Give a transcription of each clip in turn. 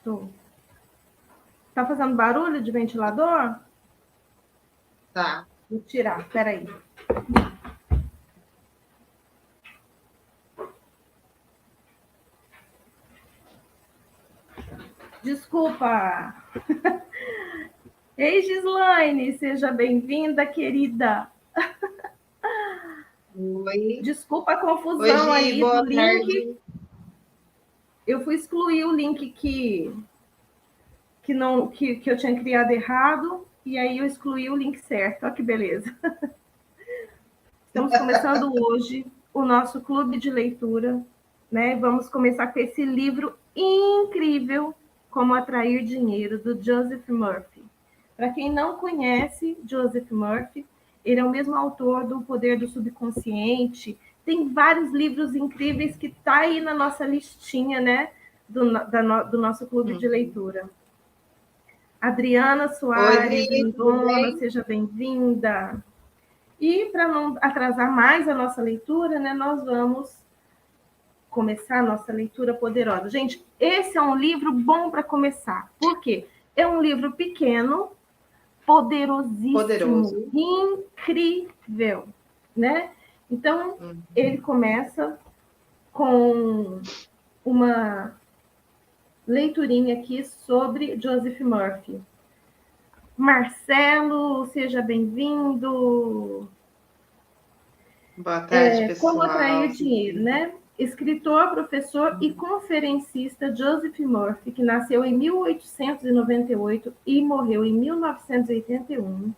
Tô. Tá fazendo barulho de ventilador? Tá. Vou tirar, peraí. Desculpa. Ei, Gislaine, seja bem-vinda, querida. Oi. Desculpa a confusão Oi, Gi, aí boa do link. tarde. Eu fui excluir o link que eu tinha criado errado, e aí eu excluí o link certo. Olha que beleza. Estamos começando hoje o nosso clube de leitura, né? Vamos começar com esse livro incrível, Como Atrair Dinheiro, do Joseph Murphy. Para quem não conhece Joseph Murphy, ele é o mesmo autor do Poder do Subconsciente. Tem vários livros incríveis que tá aí na nossa listinha, né? Do nosso clube de leitura. Adriana Soares, Oi, Gi, tudo lindona, bem? seja bem-vinda. E para não atrasar mais a nossa leitura, né, nós vamos começar a nossa leitura poderosa. Gente, esse é um livro bom para começar. Por quê? É um livro pequeno, poderosíssimo, Poderoso. incrível, né? Então, ele começa com uma leiturinha aqui sobre Joseph Murphy. Marcelo, seja bem-vindo. Boa tarde, Como atrair pessoal. dinheiro, né? Escritor, professor e conferencista Joseph Murphy, que nasceu em 1898 e morreu em 1981,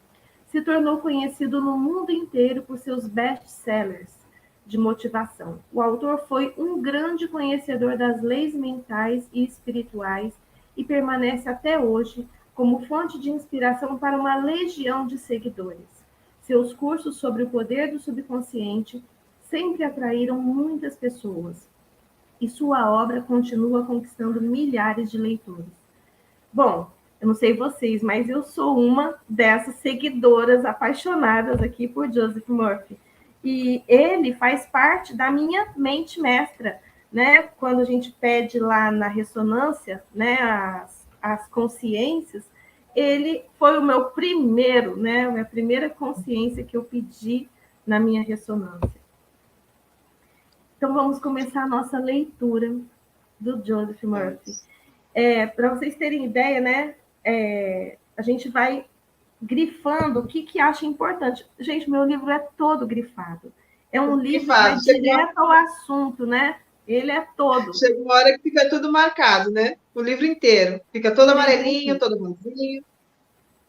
se tornou conhecido no mundo inteiro por seus best-sellers de motivação. O autor foi um grande conhecedor das leis mentais e espirituais e permanece até hoje como fonte de inspiração para uma legião de seguidores. Seus cursos sobre o poder do subconsciente sempre atraíram muitas pessoas, e sua obra continua conquistando milhares de leitores. Bom, eu não sei vocês, mas eu sou uma dessas seguidoras apaixonadas aqui por Joseph Murphy. E ele faz parte da minha mente mestra, né? Quando a gente pede lá na ressonância, né, as consciências, ele foi o meu primeiro, né, a minha primeira consciência que eu pedi na minha ressonância. Então vamos começar a nossa leitura do Joseph Murphy. Para vocês terem ideia, né, a gente vai grifando o que acha importante. Gente, meu livro é todo grifado. É um livro que vai direto ao assunto, né? Ele é todo. Chega uma hora que fica tudo marcado, né? O livro inteiro. Fica todo amarelinho, todo rosinho.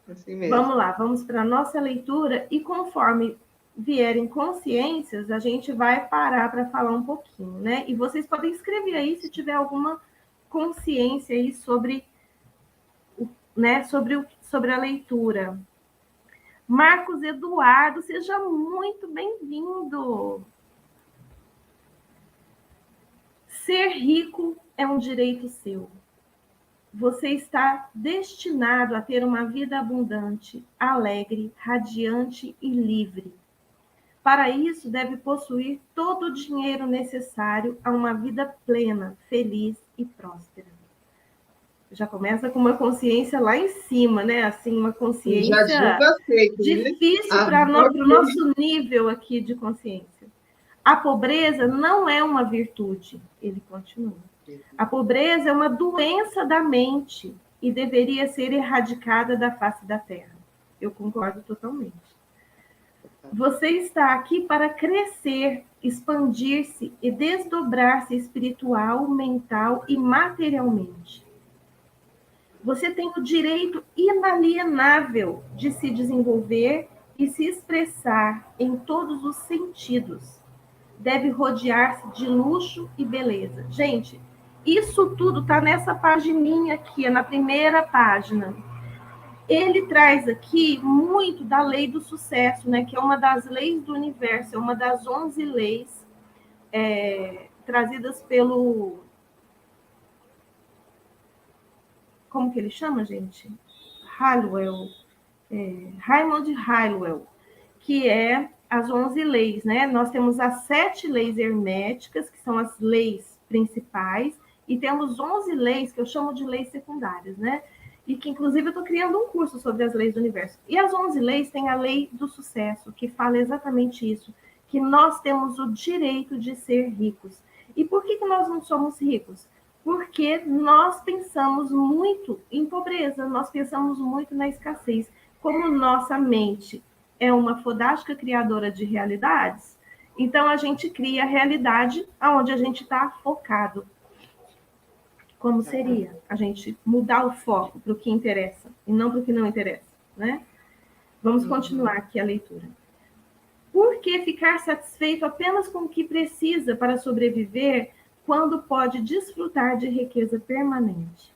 Assim mesmo. Vamos lá, vamos para a nossa leitura e conforme vierem consciências, a gente vai parar para falar um pouquinho, né? E vocês podem escrever aí se tiver alguma consciência aí sobre, né, sobre a leitura. Marcos Eduardo, seja muito bem-vindo. Ser rico é um direito seu. Você está destinado a ter uma vida abundante, alegre, radiante e livre. Para isso, deve possuir todo o dinheiro necessário a uma vida plena, feliz e próspera. Já começa com uma consciência lá em cima, né? Assim, uma Já consciência julga aceito, né? difícil para o nosso nível aqui de consciência. A pobreza não é uma virtude, ele continua. A pobreza é uma doença da mente e deveria ser erradicada da face da terra. Eu concordo totalmente. Você está aqui para crescer, expandir-se e desdobrar-se espiritual, mental e materialmente. Você tem o direito inalienável de se desenvolver e se expressar em todos os sentidos. Deve rodear-se de luxo e beleza. Gente, isso tudo está nessa pagininha aqui, na primeira página. Ele traz aqui muito da lei do sucesso, né, que é uma das leis do universo, é uma das 11 leis trazidas pelo... Como que ele chama, gente? Raymond Halliwell, que é as 11 leis, né? Nós temos as 7 leis herméticas, que são as leis principais, e temos 11 leis, que eu chamo de leis secundárias, né? E que, inclusive, eu estou criando um curso sobre as leis do universo. E as 11 leis têm a lei do sucesso, que fala exatamente isso, que nós temos o direito de ser ricos. E por que nós não somos ricos? Porque nós pensamos muito em pobreza, nós pensamos muito na escassez. Como nossa mente é uma fodástica criadora de realidades, então a gente cria a realidade onde a gente está focado. Como seria a gente mudar o foco para o que interessa e não para o que não interessa, né? Vamos continuar aqui a leitura. Por que ficar satisfeito apenas com o que precisa para sobreviver quando pode desfrutar de riqueza permanente?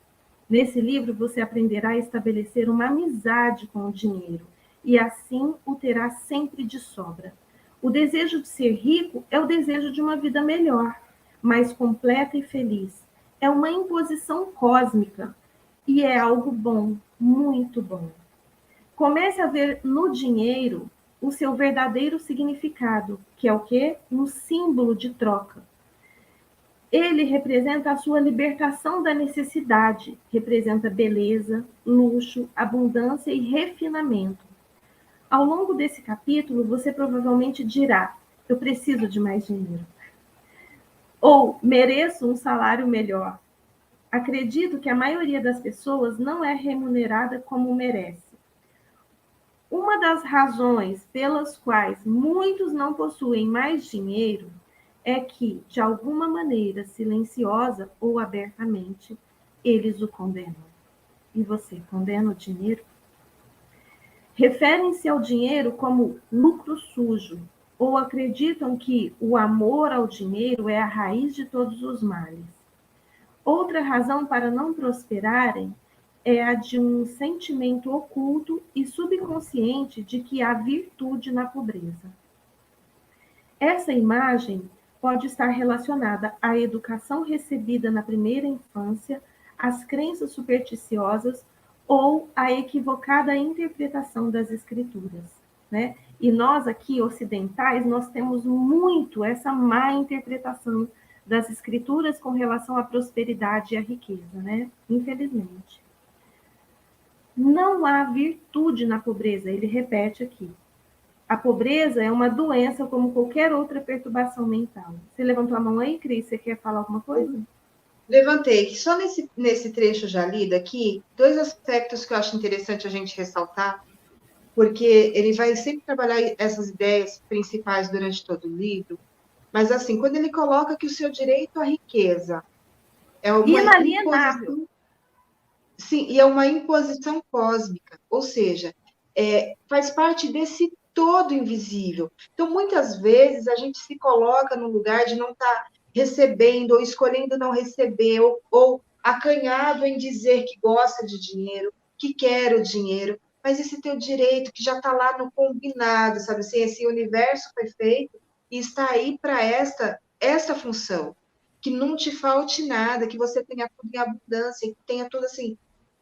Nesse livro, você aprenderá a estabelecer uma amizade com o dinheiro e assim o terá sempre de sobra. O desejo de ser rico é o desejo de uma vida melhor, mais completa e feliz. É uma imposição cósmica e é algo bom, muito bom. Comece a ver no dinheiro o seu verdadeiro significado, que é o quê? Um símbolo de troca. Ele representa a sua libertação da necessidade, representa beleza, luxo, abundância e refinamento. Ao longo desse capítulo, você provavelmente dirá: eu preciso de mais dinheiro. Ou mereço um salário melhor. Acredito que a maioria das pessoas não é remunerada como merece. Uma das razões pelas quais muitos não possuem mais dinheiro é que, de alguma maneira, silenciosa ou abertamente, eles o condenam. E você condena o dinheiro? Referem-se ao dinheiro como lucro sujo, ou acreditam que o amor ao dinheiro é a raiz de todos os males. Outra razão para não prosperarem é a de um sentimento oculto e subconsciente de que há virtude na pobreza. Essa imagem pode estar relacionada à educação recebida na primeira infância, às crenças supersticiosas ou à equivocada interpretação das escrituras, né? E nós aqui, ocidentais, nós temos muito essa má interpretação das escrituras com relação à prosperidade e à riqueza, né? Infelizmente. Não há virtude na pobreza, ele repete aqui. A pobreza é uma doença como qualquer outra perturbação mental. Você levantou a mão aí, Cris? Você quer falar alguma coisa? Levantei. Só nesse trecho já lido aqui, dois aspectos que eu acho interessante a gente ressaltar, porque ele vai sempre trabalhar essas ideias principais durante todo o livro, mas assim, quando ele coloca que o seu direito à riqueza é uma Inalienável. imposição, sim, e é uma imposição cósmica, ou seja, faz parte desse todo invisível. Então, muitas vezes, a gente se coloca no lugar de não estar recebendo, ou escolhendo não receber, ou acanhado em dizer que gosta de dinheiro, que quer o dinheiro, mas esse teu direito que já está lá no combinado, sabe assim, esse universo foi feito e está aí para esta função, que não te falte nada, que você tenha tudo em abundância, que tenha tudo assim,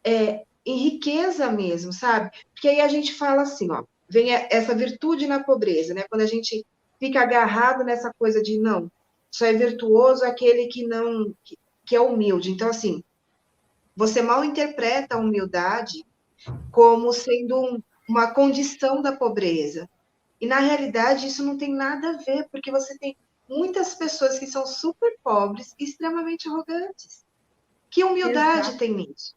em riqueza mesmo, sabe? Porque aí a gente fala assim, ó, vem essa virtude na pobreza, né? Quando a gente fica agarrado nessa coisa de não, só é virtuoso aquele que não, que é humilde. Então, assim, você mal interpreta a humildade como sendo uma condição da pobreza. E, na realidade, isso não tem nada a ver, porque você tem muitas pessoas que são super pobres e extremamente arrogantes. Que humildade Exato. tem nisso?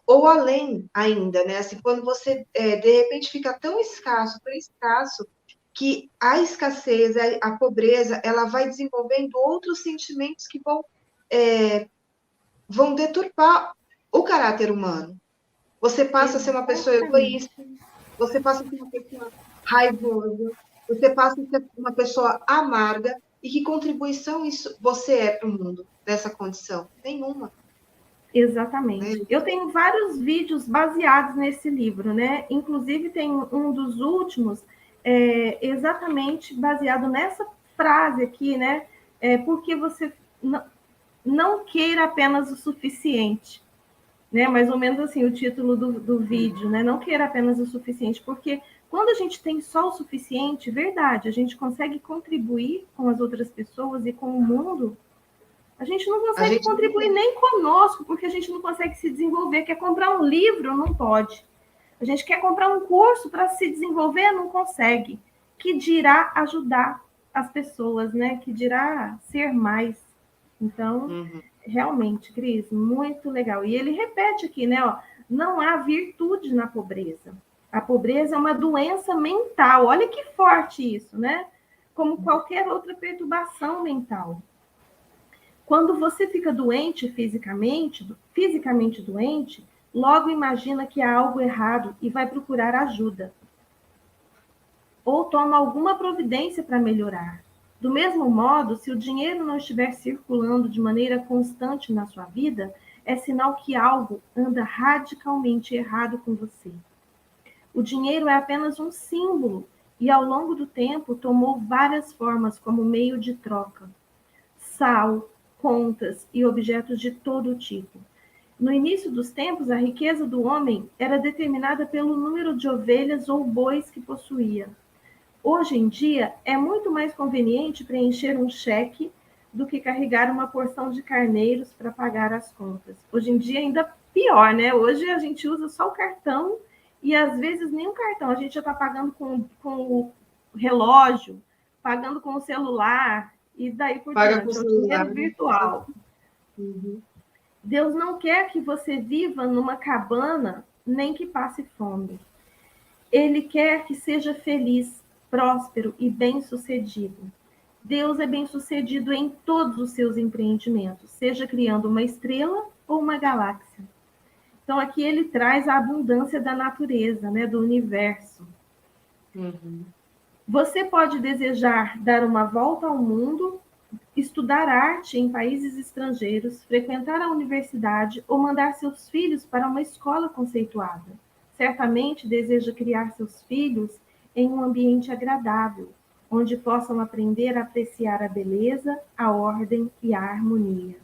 Ou além ainda, né? Assim, quando você, de repente, fica tão escasso, que a escassez, a pobreza, ela vai desenvolvendo outros sentimentos que vão deturpar o caráter humano. Você passa a ser uma pessoa Exatamente. egoísta, você passa a ser uma pessoa raivosa, você passa a ser uma pessoa amarga, e que contribuição isso você é para o mundo nessa condição? Nenhuma. Né? Exatamente. Eu tenho vários vídeos baseados nesse livro, né? Inclusive tem um dos últimos exatamente baseado nessa frase aqui, né? Porque você não queira apenas o suficiente, né? Mais ou menos assim o título do vídeo, né? Não queira apenas o suficiente, porque quando a gente tem só o suficiente, verdade, a gente consegue contribuir com as outras pessoas e com o mundo A gente não consegue contribuir nem conosco, porque a gente não consegue se desenvolver. Quer comprar um livro? Não pode. A gente quer comprar um curso para se desenvolver? Não consegue. Que dirá ajudar as pessoas, né? Que dirá ser mais. Então, realmente, Cris, muito legal. E ele repete aqui, né? Ó, não há virtude na pobreza. A pobreza é uma doença mental. Olha que forte isso, né? Como qualquer outra perturbação mental. Quando você fica doente fisicamente doente, logo imagina que há algo errado e vai procurar ajuda. Ou toma alguma providência para melhorar. Do mesmo modo, se o dinheiro não estiver circulando de maneira constante na sua vida, é sinal que algo anda radicalmente errado com você. O dinheiro é apenas um símbolo e, ao longo do tempo, tomou várias formas como meio de troca. Sal, contas e objetos de todo tipo. No início dos tempos, a riqueza do homem era determinada pelo número de ovelhas ou bois que possuía. Hoje em dia, é muito mais conveniente preencher um cheque do que carregar uma porção de carneiros para pagar as contas. Hoje em dia, ainda pior, né? Hoje a gente usa só o cartão e às vezes nem o cartão. A gente já está pagando com o relógio, pagando com o celular e daí por diante. É o dinheiro virtual. Deus não quer que você viva numa cabana nem que passe fome. Ele quer que seja feliz, próspero e bem-sucedido. Deus é bem-sucedido em todos os seus empreendimentos, seja criando uma estrela ou uma galáxia. Então, aqui ele traz a abundância da natureza, né, do universo. Você pode desejar dar uma volta ao mundo, estudar arte em países estrangeiros, frequentar a universidade ou mandar seus filhos para uma escola conceituada. Certamente deseja criar seus filhos em um ambiente agradável, onde possam aprender a apreciar a beleza, a ordem e a harmonia.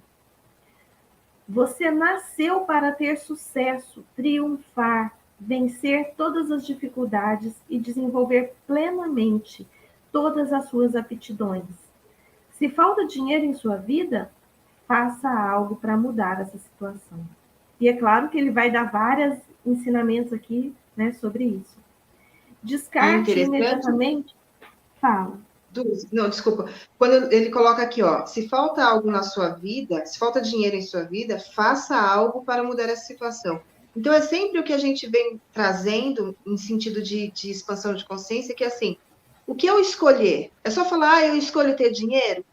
Você nasceu para ter sucesso, triunfar, vencer todas as dificuldades e desenvolver plenamente todas as suas aptidões. Se falta dinheiro em sua vida, faça algo para mudar essa situação. E é claro que ele vai dar vários ensinamentos aqui, né, sobre isso. Descarte imediatamente. Fala. Não, desculpa. Quando ele coloca aqui, ó, se falta algo na sua vida, se falta dinheiro em sua vida, faça algo para mudar essa situação. Então, é sempre o que a gente vem trazendo em sentido de expansão de consciência, que é assim, o que eu escolher? É só falar, eu escolho ter dinheiro?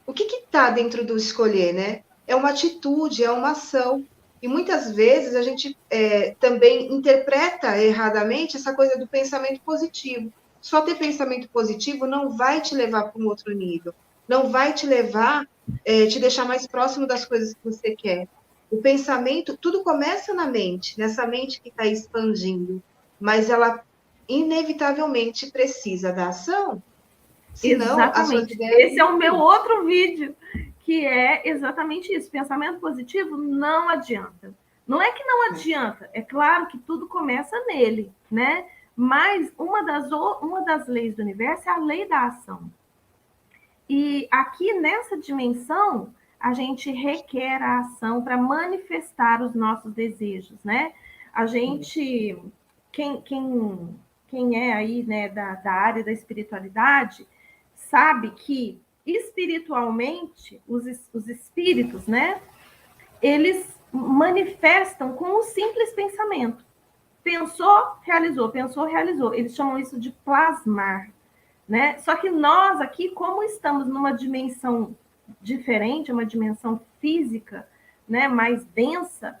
O que está dentro do escolher, né? É uma atitude, é uma ação. E muitas vezes a gente também interpreta erradamente essa coisa do pensamento positivo. Só ter pensamento positivo não vai te levar para um outro nível. Não vai te levar, te deixar mais próximo das coisas que você quer. O pensamento, tudo começa na mente, nessa mente que está expandindo. Mas ela, inevitavelmente, precisa da ação. Senão, exatamente. Esse é o meu outro vídeo, que é exatamente isso. Pensamento positivo não adianta. Não é que não adianta, é claro que tudo começa nele, né? Mas uma das leis do universo é a lei da ação. E aqui nessa dimensão, a gente requer a ação para manifestar os nossos desejos, né? A gente, quem é aí, né, da área da espiritualidade, sabe que espiritualmente os espíritos, né, eles manifestam com um simples pensamento. Pensou, realizou. Eles chamam isso de plasmar, né? Só que nós aqui, como estamos numa dimensão diferente, uma dimensão física, né, mais densa,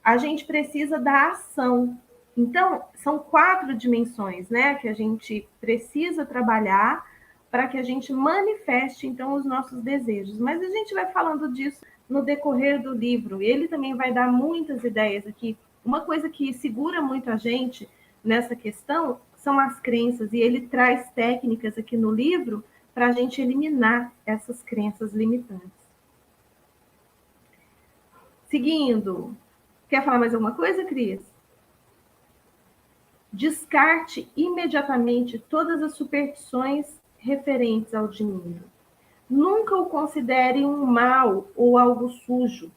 a gente precisa da ação. Então, são 4 dimensões, né, que a gente precisa trabalhar para que a gente manifeste, então, os nossos desejos. Mas a gente vai falando disso no decorrer do livro. Ele também vai dar muitas ideias aqui. Uma coisa que segura muito a gente nessa questão são as crenças, e ele traz técnicas aqui no livro para a gente eliminar essas crenças limitantes. Seguindo, quer falar mais alguma coisa, Cris? Descarte imediatamente todas as superstições referentes ao dinheiro. Nunca o considere um mal ou algo sujo.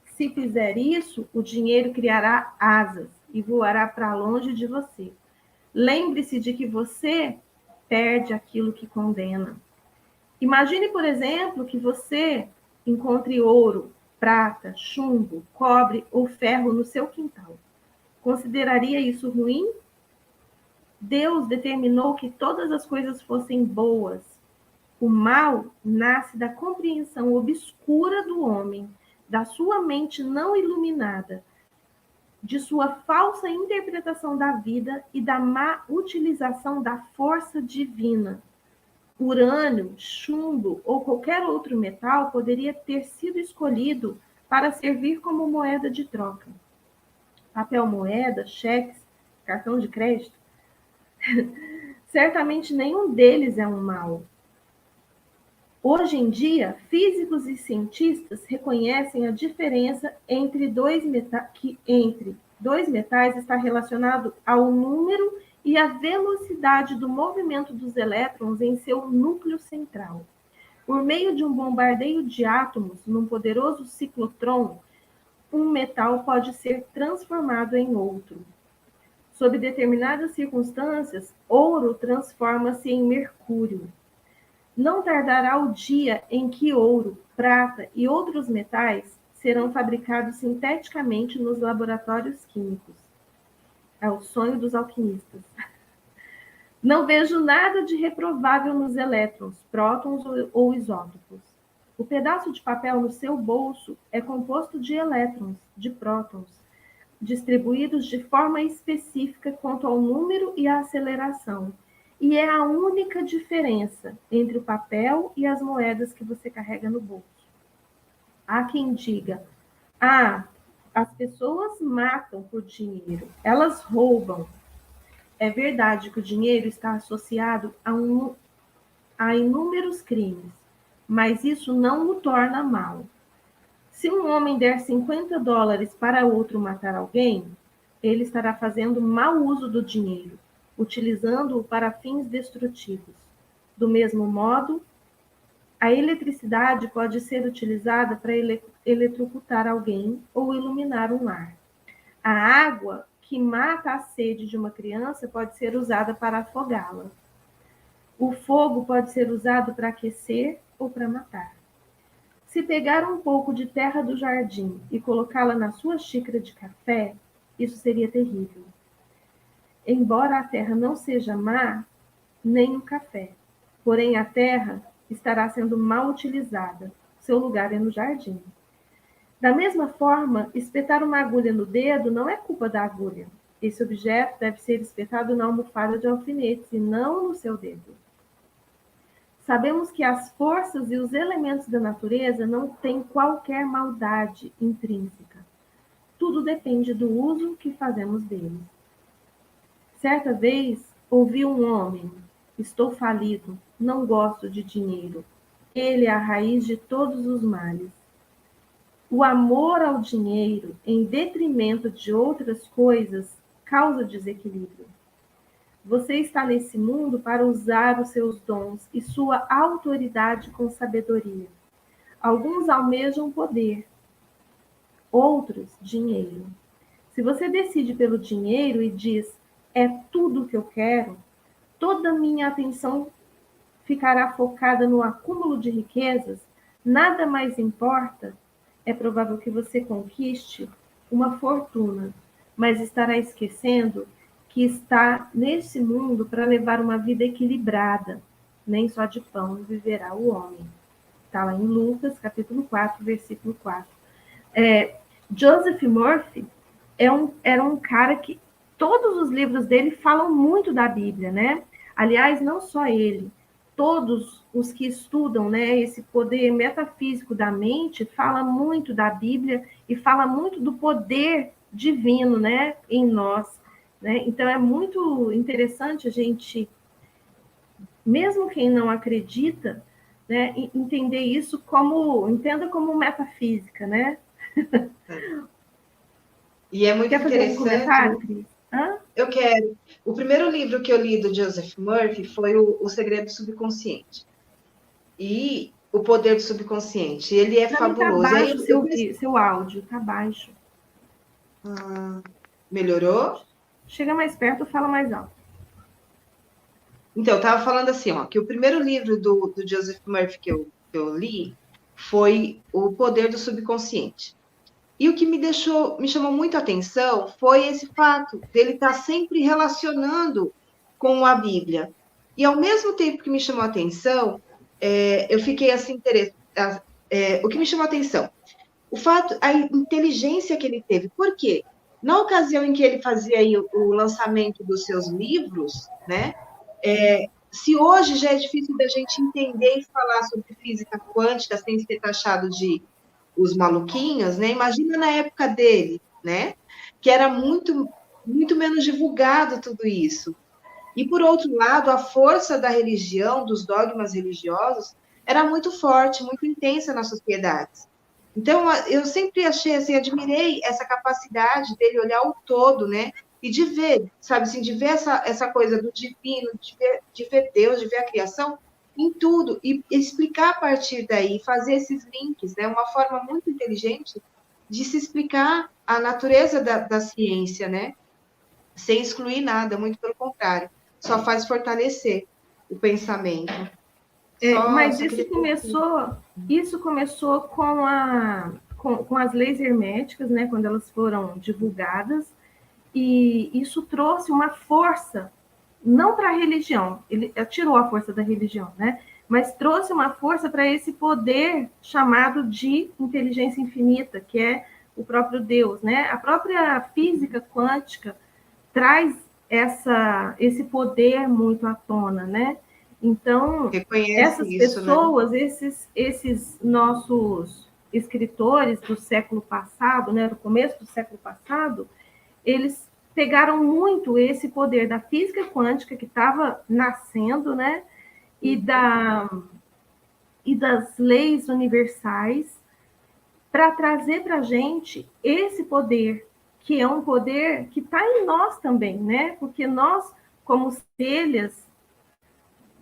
Se fizer isso, o dinheiro criará asas e voará para longe de você. Lembre-se de que você perde aquilo que condena. Imagine, por exemplo, que você encontre ouro, prata, chumbo, cobre ou ferro no seu quintal. Consideraria isso ruim? Deus determinou que todas as coisas fossem boas. O mal nasce da compreensão obscura do homem, da sua mente não iluminada, de sua falsa interpretação da vida e da má utilização da força divina. Urânio, chumbo ou qualquer outro metal poderia ter sido escolhido para servir como moeda de troca. Papel moeda, cheques, cartão de crédito. Certamente nenhum deles é um mal. Hoje em dia, físicos e cientistas reconhecem a diferença entre dois metais está relacionado ao número e à velocidade do movimento dos elétrons em seu núcleo central. Por meio de um bombardeio de átomos num poderoso ciclotron, um metal pode ser transformado em outro. Sob determinadas circunstâncias, ouro transforma-se em mercúrio. Não tardará o dia em que ouro, prata e outros metais serão fabricados sinteticamente nos laboratórios químicos. É o sonho dos alquimistas. Não vejo nada de reprovável nos elétrons, prótons ou isótopos. O pedaço de papel no seu bolso é composto de elétrons, de prótons, distribuídos de forma específica quanto ao número e à aceleração. E é a única diferença entre o papel e as moedas que você carrega no bolso. Há quem diga, as pessoas matam por dinheiro, elas roubam. É verdade que o dinheiro está associado a inúmeros crimes, mas isso não o torna mal. Se um homem der $50 para outro matar alguém, ele estará fazendo mau uso do dinheiro, utilizando-o para fins destrutivos. Do mesmo modo, a eletricidade pode ser utilizada para eletrocutar alguém ou iluminar um lar. A água que mata a sede de uma criança pode ser usada para afogá-la. O fogo pode ser usado para aquecer ou para matar. Se pegar um pouco de terra do jardim e colocá-la na sua xícara de café, isso seria terrível. Embora a terra não seja má, nem o café. Porém, a terra estará sendo mal utilizada. Seu lugar é no jardim. Da mesma forma, espetar uma agulha no dedo não é culpa da agulha. Esse objeto deve ser espetado na almofada de alfinetes e não no seu dedo. Sabemos que as forças e os elementos da natureza não têm qualquer maldade intrínseca. Tudo depende do uso que fazemos deles. Certa vez, ouvi um homem: estou falido, não gosto de dinheiro. Ele é a raiz de todos os males. O amor ao dinheiro, em detrimento de outras coisas, causa desequilíbrio. Você está nesse mundo para usar os seus dons e sua autoridade com sabedoria. Alguns almejam poder, outros dinheiro. Se você decide pelo dinheiro e diz, é tudo o que eu quero, toda a minha atenção ficará focada no acúmulo de riquezas, nada mais importa, é provável que você conquiste uma fortuna, mas estará esquecendo que está nesse mundo para levar uma vida equilibrada. Nem só de pão viverá o homem. Está lá em Lucas, capítulo 4, versículo 4. Joseph Murphy era um cara que todos os livros dele falam muito da Bíblia, né? Aliás, não só ele, todos os que estudam, né, esse poder metafísico da mente, fala muito da Bíblia e fala muito do poder divino, né, em nós, né? Então é muito interessante a gente, mesmo quem não acredita, né, entender isso entenda como metafísica, né? E é muito Quer fazer interessante. um comentário, Cris? Eu quero. O primeiro livro que eu li do Joseph Murphy foi O Segredo Subconsciente. E O Poder do Subconsciente. Ele é Para mim tá fabuloso. Aí baixo o seu áudio, tá baixo. Melhorou? Chega mais perto, fala mais alto. Então, eu estava falando assim, ó, que o primeiro livro do Joseph Murphy que eu li foi O Poder do Subconsciente. E o que me chamou muito a atenção foi esse fato dele estar sempre relacionando com a Bíblia. E ao mesmo tempo que me chamou a atenção, eu fiquei assim interessada. O que me chamou a atenção? O fato, a inteligência que ele teve. Por quê? Na ocasião em que ele fazia aí o lançamento dos seus livros, né? Se hoje já é difícil da gente entender e falar sobre física quântica sem ser taxado de os maluquinhos, né? Imagina na época dele, né? Que era muito menos divulgado tudo isso. E por outro lado, a força da religião, dos dogmas religiosos, era muito forte, muito intensa na sociedade. Então, eu sempre achei assim, admirei essa capacidade dele olhar o todo, né? E de ver, sabe assim, de ver essa coisa do divino, de ver Deus, de ver a criação em tudo, e explicar a partir daí, fazer esses links, né? Uma forma muito inteligente de se explicar a natureza da ciência, né? Sem excluir nada, muito pelo contrário, só faz fortalecer o pensamento. Mas Só queria... isso começou com as leis herméticas, né, quando elas foram divulgadas, e isso trouxe uma força, não para a religião, ele tirou a força da religião, né, mas trouxe uma força para esse poder chamado de inteligência infinita, que é o próprio Deus, né? A própria física quântica traz esse poder muito à tona, né? Então, Reconhece essas isso, né? pessoas, esses nossos escritores do século passado, né, do começo do século passado, eles pegaram muito esse poder da física quântica que estava nascendo, né, e das leis universais para trazer para a gente esse poder, que é um poder que está em nós também, né? Porque nós, como telhas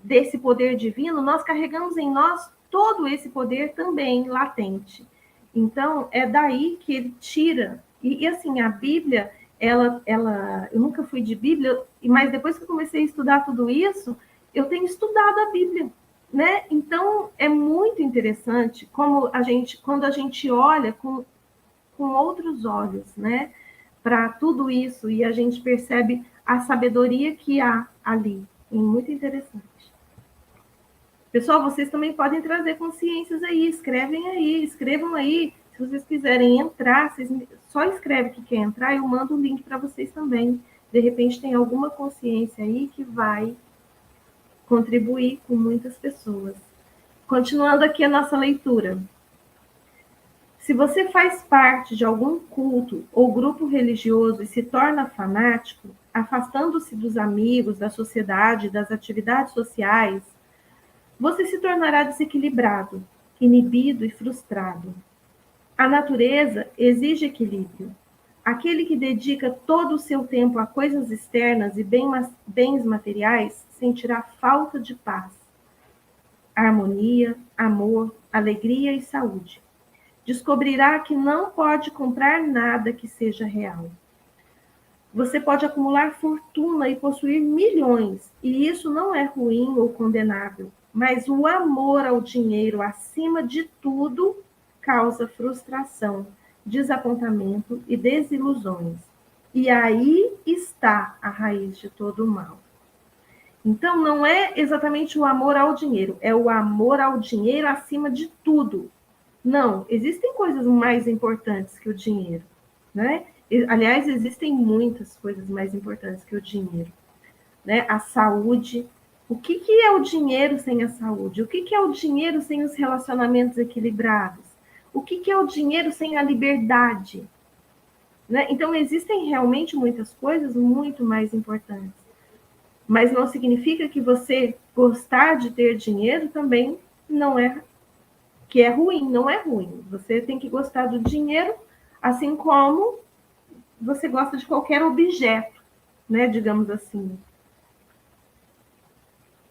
desse poder divino, nós carregamos em nós todo esse poder também latente. Então, é daí que ele tira. E assim, a Bíblia, eu nunca fui de Bíblia, mas depois que eu comecei a estudar tudo isso, eu tenho estudado a Bíblia, né? Então, é muito interessante quando a gente olha com outros olhos, né? Para tudo isso, e a gente percebe a sabedoria que há ali. É muito interessante. Pessoal, vocês também podem trazer consciências aí, escrevam aí. Se vocês quiserem entrar, vocês só escreve que quer entrar, eu mando o link para vocês também. De repente tem alguma consciência aí que vai contribuir com muitas pessoas. Continuando aqui a nossa leitura. Se você faz parte de algum culto ou grupo religioso e se torna fanático, afastando-se dos amigos, da sociedade, das atividades sociais, você se tornará desequilibrado, inibido e frustrado. A natureza exige equilíbrio. Aquele que dedica todo o seu tempo a coisas externas e bens materiais sentirá falta de paz, harmonia, amor, alegria e saúde. Descobrirá que não pode comprar nada que seja real. Você pode acumular fortuna e possuir milhões, e isso não é ruim ou condenável, mas o amor ao dinheiro acima de tudo causa frustração, desapontamento e desilusões. E aí está a raiz de todo o mal. Então, não é exatamente o amor ao dinheiro, é o amor ao dinheiro acima de tudo. Não, existem coisas mais importantes que o dinheiro, né? Aliás, existem muitas coisas mais importantes que o dinheiro, né? A saúde. O que é o dinheiro sem a saúde? O que é o dinheiro sem os relacionamentos equilibrados? O que é o dinheiro sem a liberdade? Né? Então, existem realmente muitas coisas muito mais importantes. Mas não significa que você gostar de ter dinheiro também não é que é ruim, não é ruim. Você tem que gostar do dinheiro, assim como você gosta de qualquer objeto, né? Digamos assim.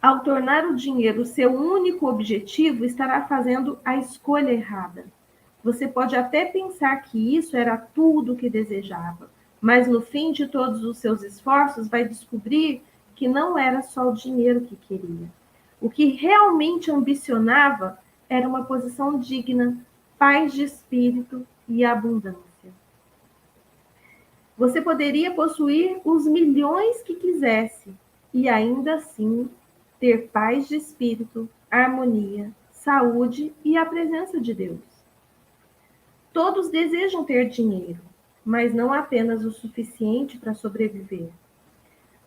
Ao tornar o dinheiro seu único objetivo, estará fazendo a escolha errada. Você pode até pensar que isso era tudo o que desejava, mas no fim de todos os seus esforços vai descobrir que não era só o dinheiro que queria. O que realmente ambicionava era uma posição digna, paz de espírito e abundância. Você poderia possuir os milhões que quisesse e ainda assim ter paz de espírito, harmonia, saúde e a presença de Deus. Todos desejam ter dinheiro, mas não apenas o suficiente para sobreviver.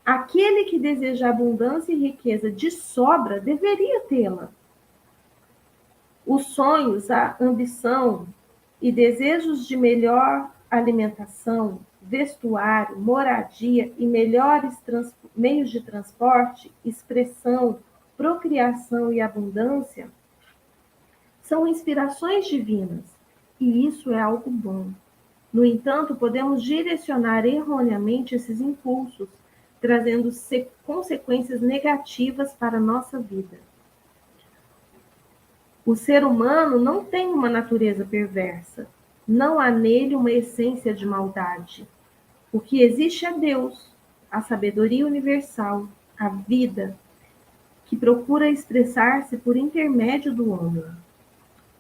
Aquele que deseja abundância e riqueza de sobra deveria tê-la. Os sonhos, a ambição e desejos de melhor alimentação, vestuário, moradia e melhores meios de transporte, expressão, procriação e abundância são inspirações divinas, e isso é algo bom. No entanto, podemos direcionar erroneamente esses impulsos, trazendo consequências negativas para a nossa vida. O ser humano não tem uma natureza perversa. Não há nele uma essência de maldade. O que existe é Deus, a sabedoria universal, a vida, que procura expressar-se por intermédio do homem.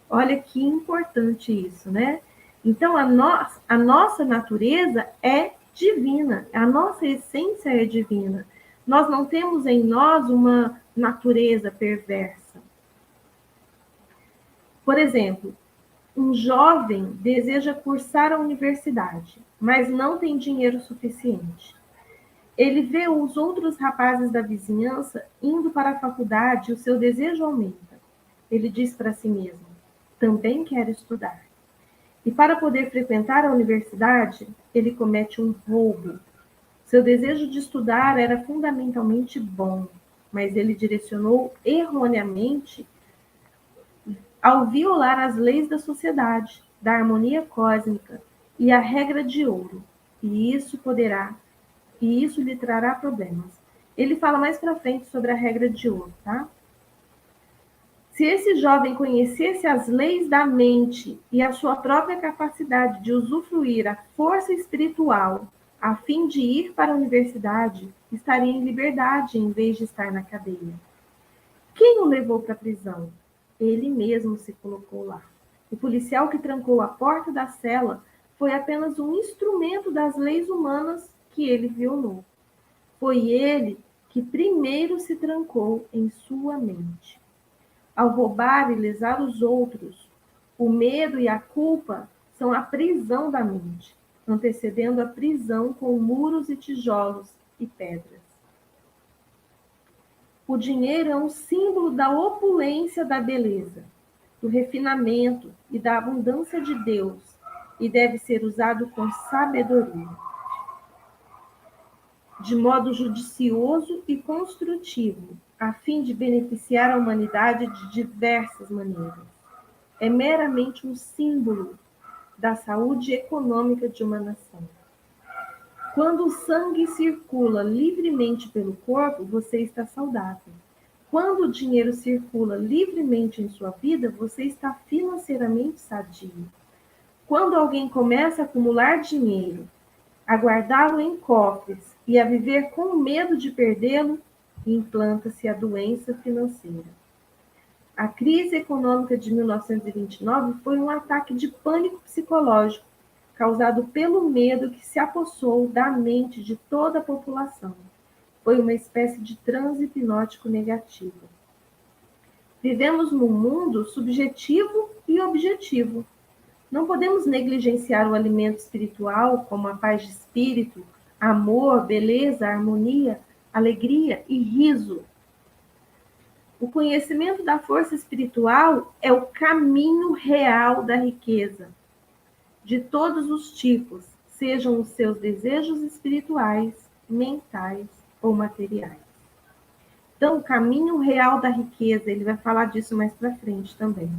Olha que importante isso, né? Então, a nossa natureza é divina, a nossa essência é divina. Nós não temos em nós uma natureza perversa. Por exemplo, um jovem deseja cursar a universidade, mas não tem dinheiro suficiente. Ele vê os outros rapazes da vizinhança indo para a faculdade e o seu desejo aumenta. Ele diz para si mesmo: também quero estudar. E para poder frequentar a universidade, ele comete um roubo. Seu desejo de estudar era fundamentalmente bom, mas ele direcionou erroneamente ao violar as leis da sociedade, da harmonia cósmica e a regra de ouro. E isso lhe trará problemas. Ele fala mais para frente sobre a regra de ouro, tá? Se esse jovem conhecesse as leis da mente e a sua própria capacidade de usufruir a força espiritual a fim de ir para a universidade, estaria em liberdade em vez de estar na cadeia. Quem o levou para a prisão? Ele mesmo se colocou lá. O policial que trancou a porta da cela foi apenas um instrumento das leis humanas que ele violou. Foi ele que primeiro se trancou em sua mente. Ao roubar e lesar os outros, o medo e a culpa são a prisão da mente, antecedendo a prisão com muros e tijolos e pedras. O dinheiro é um símbolo da opulência da beleza, do refinamento e da abundância de Deus, e deve ser usado com sabedoria, de modo judicioso e construtivo, a fim de beneficiar a humanidade de diversas maneiras. É meramente um símbolo da saúde econômica de uma nação. Quando o sangue circula livremente pelo corpo, você está saudável. Quando o dinheiro circula livremente em sua vida, você está financeiramente sadio. Quando alguém começa a acumular dinheiro, a guardá-lo em cofres e a viver com medo de perdê-lo, implanta-se a doença financeira. A crise econômica de 1929 foi um ataque de pânico psicológico causado pelo medo que se apossou da mente de toda a população. Foi uma espécie de transe hipnótico negativo. Vivemos num mundo subjetivo e objetivo. Não podemos negligenciar o alimento espiritual, como a paz de espírito, amor, beleza, harmonia, alegria e riso. O conhecimento da força espiritual é o caminho real da riqueza, de todos os tipos, sejam os seus desejos espirituais, mentais ou materiais. Então, o caminho real da riqueza, ele vai falar disso mais para frente também.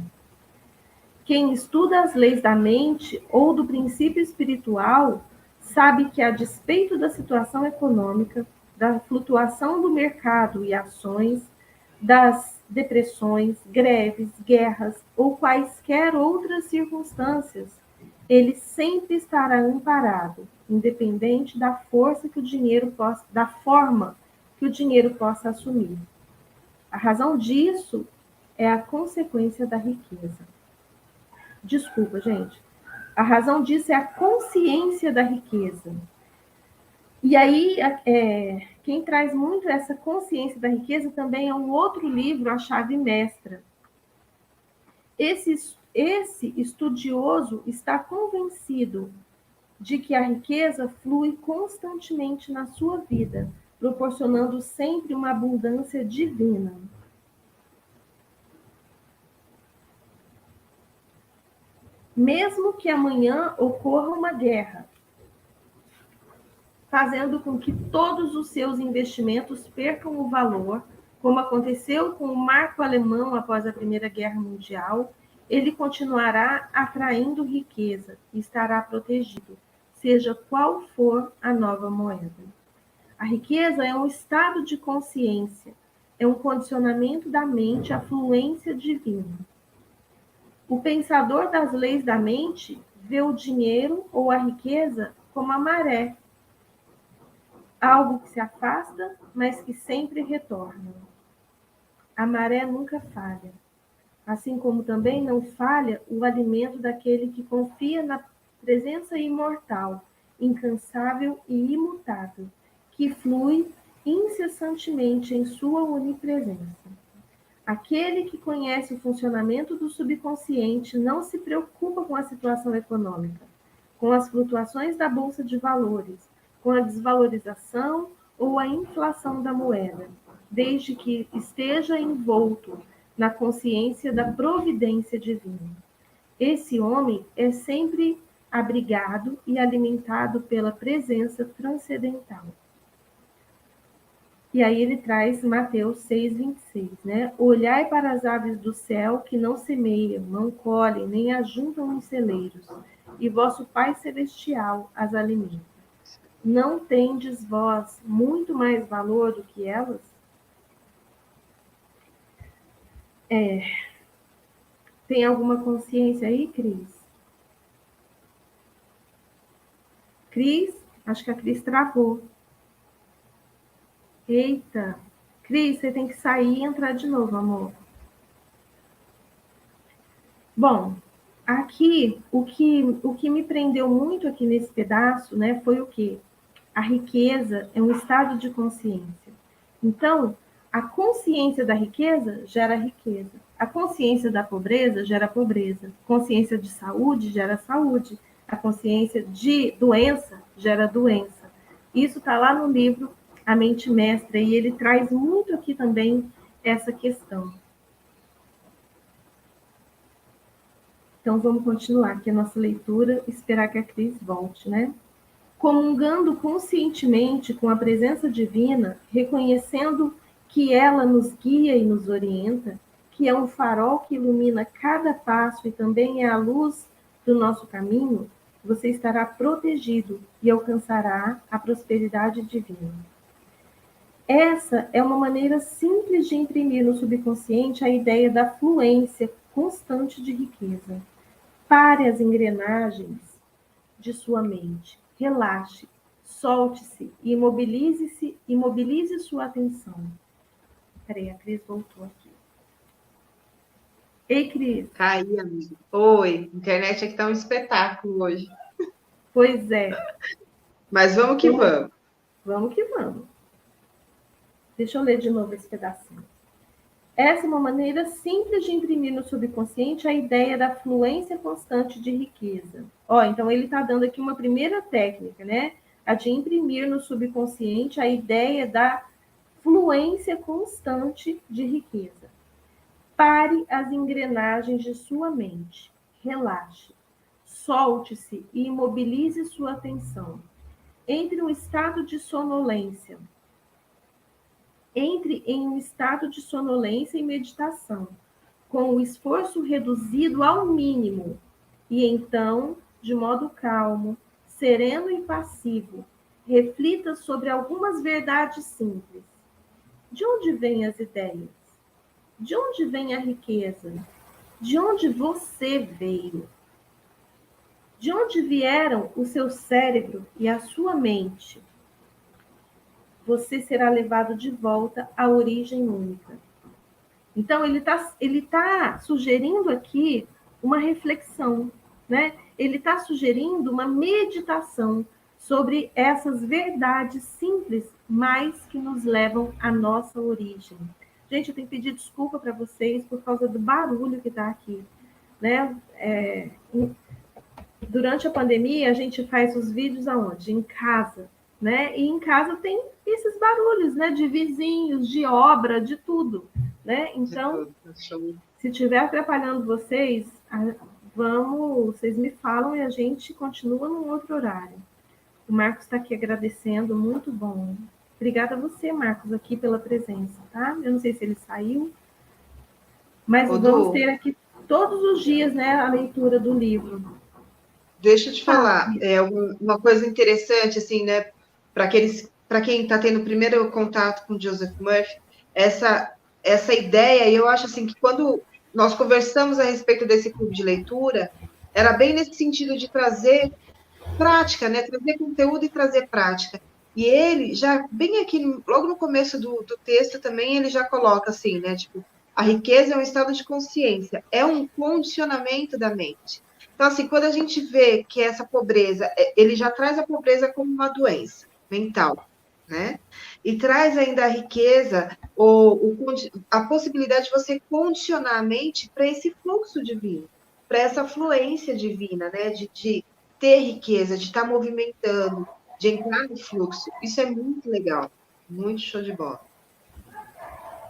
Quem estuda as leis da mente ou do princípio espiritual sabe que, a despeito da situação econômica, da flutuação do mercado e ações, das depressões, greves, guerras ou quaisquer outras circunstâncias, ele sempre estará amparado, independente da força que o dinheiro possa, da forma que o dinheiro possa assumir. A razão disso é a consequência da riqueza. Desculpa, gente. A razão disso é a consciência da riqueza. E aí, quem traz muito essa consciência da riqueza também é um outro livro, A Chave Mestra. Esse estudioso está convencido de que a riqueza flui constantemente na sua vida, proporcionando sempre uma abundância divina. Mesmo que amanhã ocorra uma guerra, fazendo com que todos os seus investimentos percam o valor, como aconteceu com o marco alemão após a Primeira Guerra Mundial, ele continuará atraindo riqueza e estará protegido, seja qual for a nova moeda. A riqueza é um estado de consciência, é um condicionamento da mente à fluência divina. O pensador das leis da mente vê o dinheiro ou a riqueza como a maré, algo que se afasta, mas que sempre retorna. A maré nunca falha, assim como também não falha o alimento daquele que confia na presença imortal, incansável e imutável, que flui incessantemente em sua onipresença. Aquele que conhece o funcionamento do subconsciente não se preocupa com a situação econômica, com as flutuações da bolsa de valores, com a desvalorização ou a inflação da moeda, desde que esteja envolto na consciência da providência divina. Esse homem é sempre abrigado e alimentado pela presença transcendental. E aí ele traz Mateus 6:26, né? Olhai para as aves do céu que não semeiam, não colhem, nem ajuntam em celeiros, e vosso Pai Celestial as alimenta. Não tendes vós muito mais valor do que elas? Tem alguma consciência aí, Cris? Cris? Acho que a Cris travou. Eita! Cris, você tem que sair e entrar de novo, amor. Bom, aqui, o que me prendeu muito aqui nesse pedaço, né, foi o quê? A riqueza é um estado de consciência. Então, a consciência da riqueza gera riqueza. A consciência da pobreza gera pobreza. A consciência de saúde gera saúde. A consciência de doença gera doença. Isso está lá no livro A Mente Mestra, e ele traz muito aqui também essa questão. Então, vamos continuar aqui a nossa leitura, esperar que a Cris volte, né? Comungando conscientemente com a presença divina, reconhecendo que ela nos guia e nos orienta, que é um farol que ilumina cada passo e também é a luz do nosso caminho, você estará protegido e alcançará a prosperidade divina. Essa é uma maneira simples de imprimir no subconsciente a ideia da fluência constante de riqueza. Pare as engrenagens de sua mente. Relaxe, solte-se e imobilize sua atenção. Peraí, a Cris voltou aqui. Ei, Cris. Caí, amiga. Oi, internet aqui tá um espetáculo hoje. Pois é. Mas vamos que vamos. Vamos que vamos. Deixa eu ler de novo esse pedacinho. Essa é uma maneira simples de imprimir no subconsciente a ideia da fluência constante de riqueza. Ó, então ele está dando aqui uma primeira técnica, né? A de imprimir no subconsciente a ideia da fluência constante de riqueza. Pare as engrenagens de sua mente. Relaxe. Solte-se e imobilize sua atenção. Entre um estado de sonolência. Entre em um estado de sonolência e meditação, com o esforço reduzido ao mínimo, e então, de modo calmo, sereno e passivo, reflita sobre algumas verdades simples. De onde vêm as ideias? De onde vem a riqueza? De onde você veio? De onde vieram o seu cérebro e a sua mente? Você será levado de volta à origem única. Então, ele tá sugerindo aqui uma reflexão, né? Ele está sugerindo uma meditação sobre essas verdades simples, mas que nos levam à nossa origem. Gente, eu tenho que pedir desculpa para vocês por causa do barulho que está aqui, né? Durante a pandemia, a gente faz os vídeos aonde? Em casa, né? E em casa tem esses barulhos, né? De vizinhos, de obra, de tudo, né? Então, se estiver atrapalhando vocês, vocês me falam e a gente continua num outro horário. O Marcos está aqui agradecendo, muito bom. Obrigada a você, Marcos, aqui pela presença, tá? Eu não sei se ele saiu, mas vamos ter aqui todos os dias, né, a leitura do livro. Deixa eu te falar, uma coisa interessante, assim, né, para quem está tendo o primeiro contato com Joseph Murphy, essa ideia, e eu acho assim que quando nós conversamos a respeito desse clube de leitura, era bem nesse sentido de trazer prática, né, trazer conteúdo e trazer prática. E ele já, bem aqui, logo no começo do texto também, ele já coloca assim, né, tipo, a riqueza é um estado de consciência, é um condicionamento da mente. Então, assim, quando a gente vê que essa pobreza, ele já traz a pobreza como uma doença mental, né? E traz ainda a riqueza, a possibilidade de você condicionar a mente para esse fluxo divino, para essa fluência divina, né? De ter riqueza, de estar movimentando, de entrar no fluxo. Isso é muito legal, muito show de bola.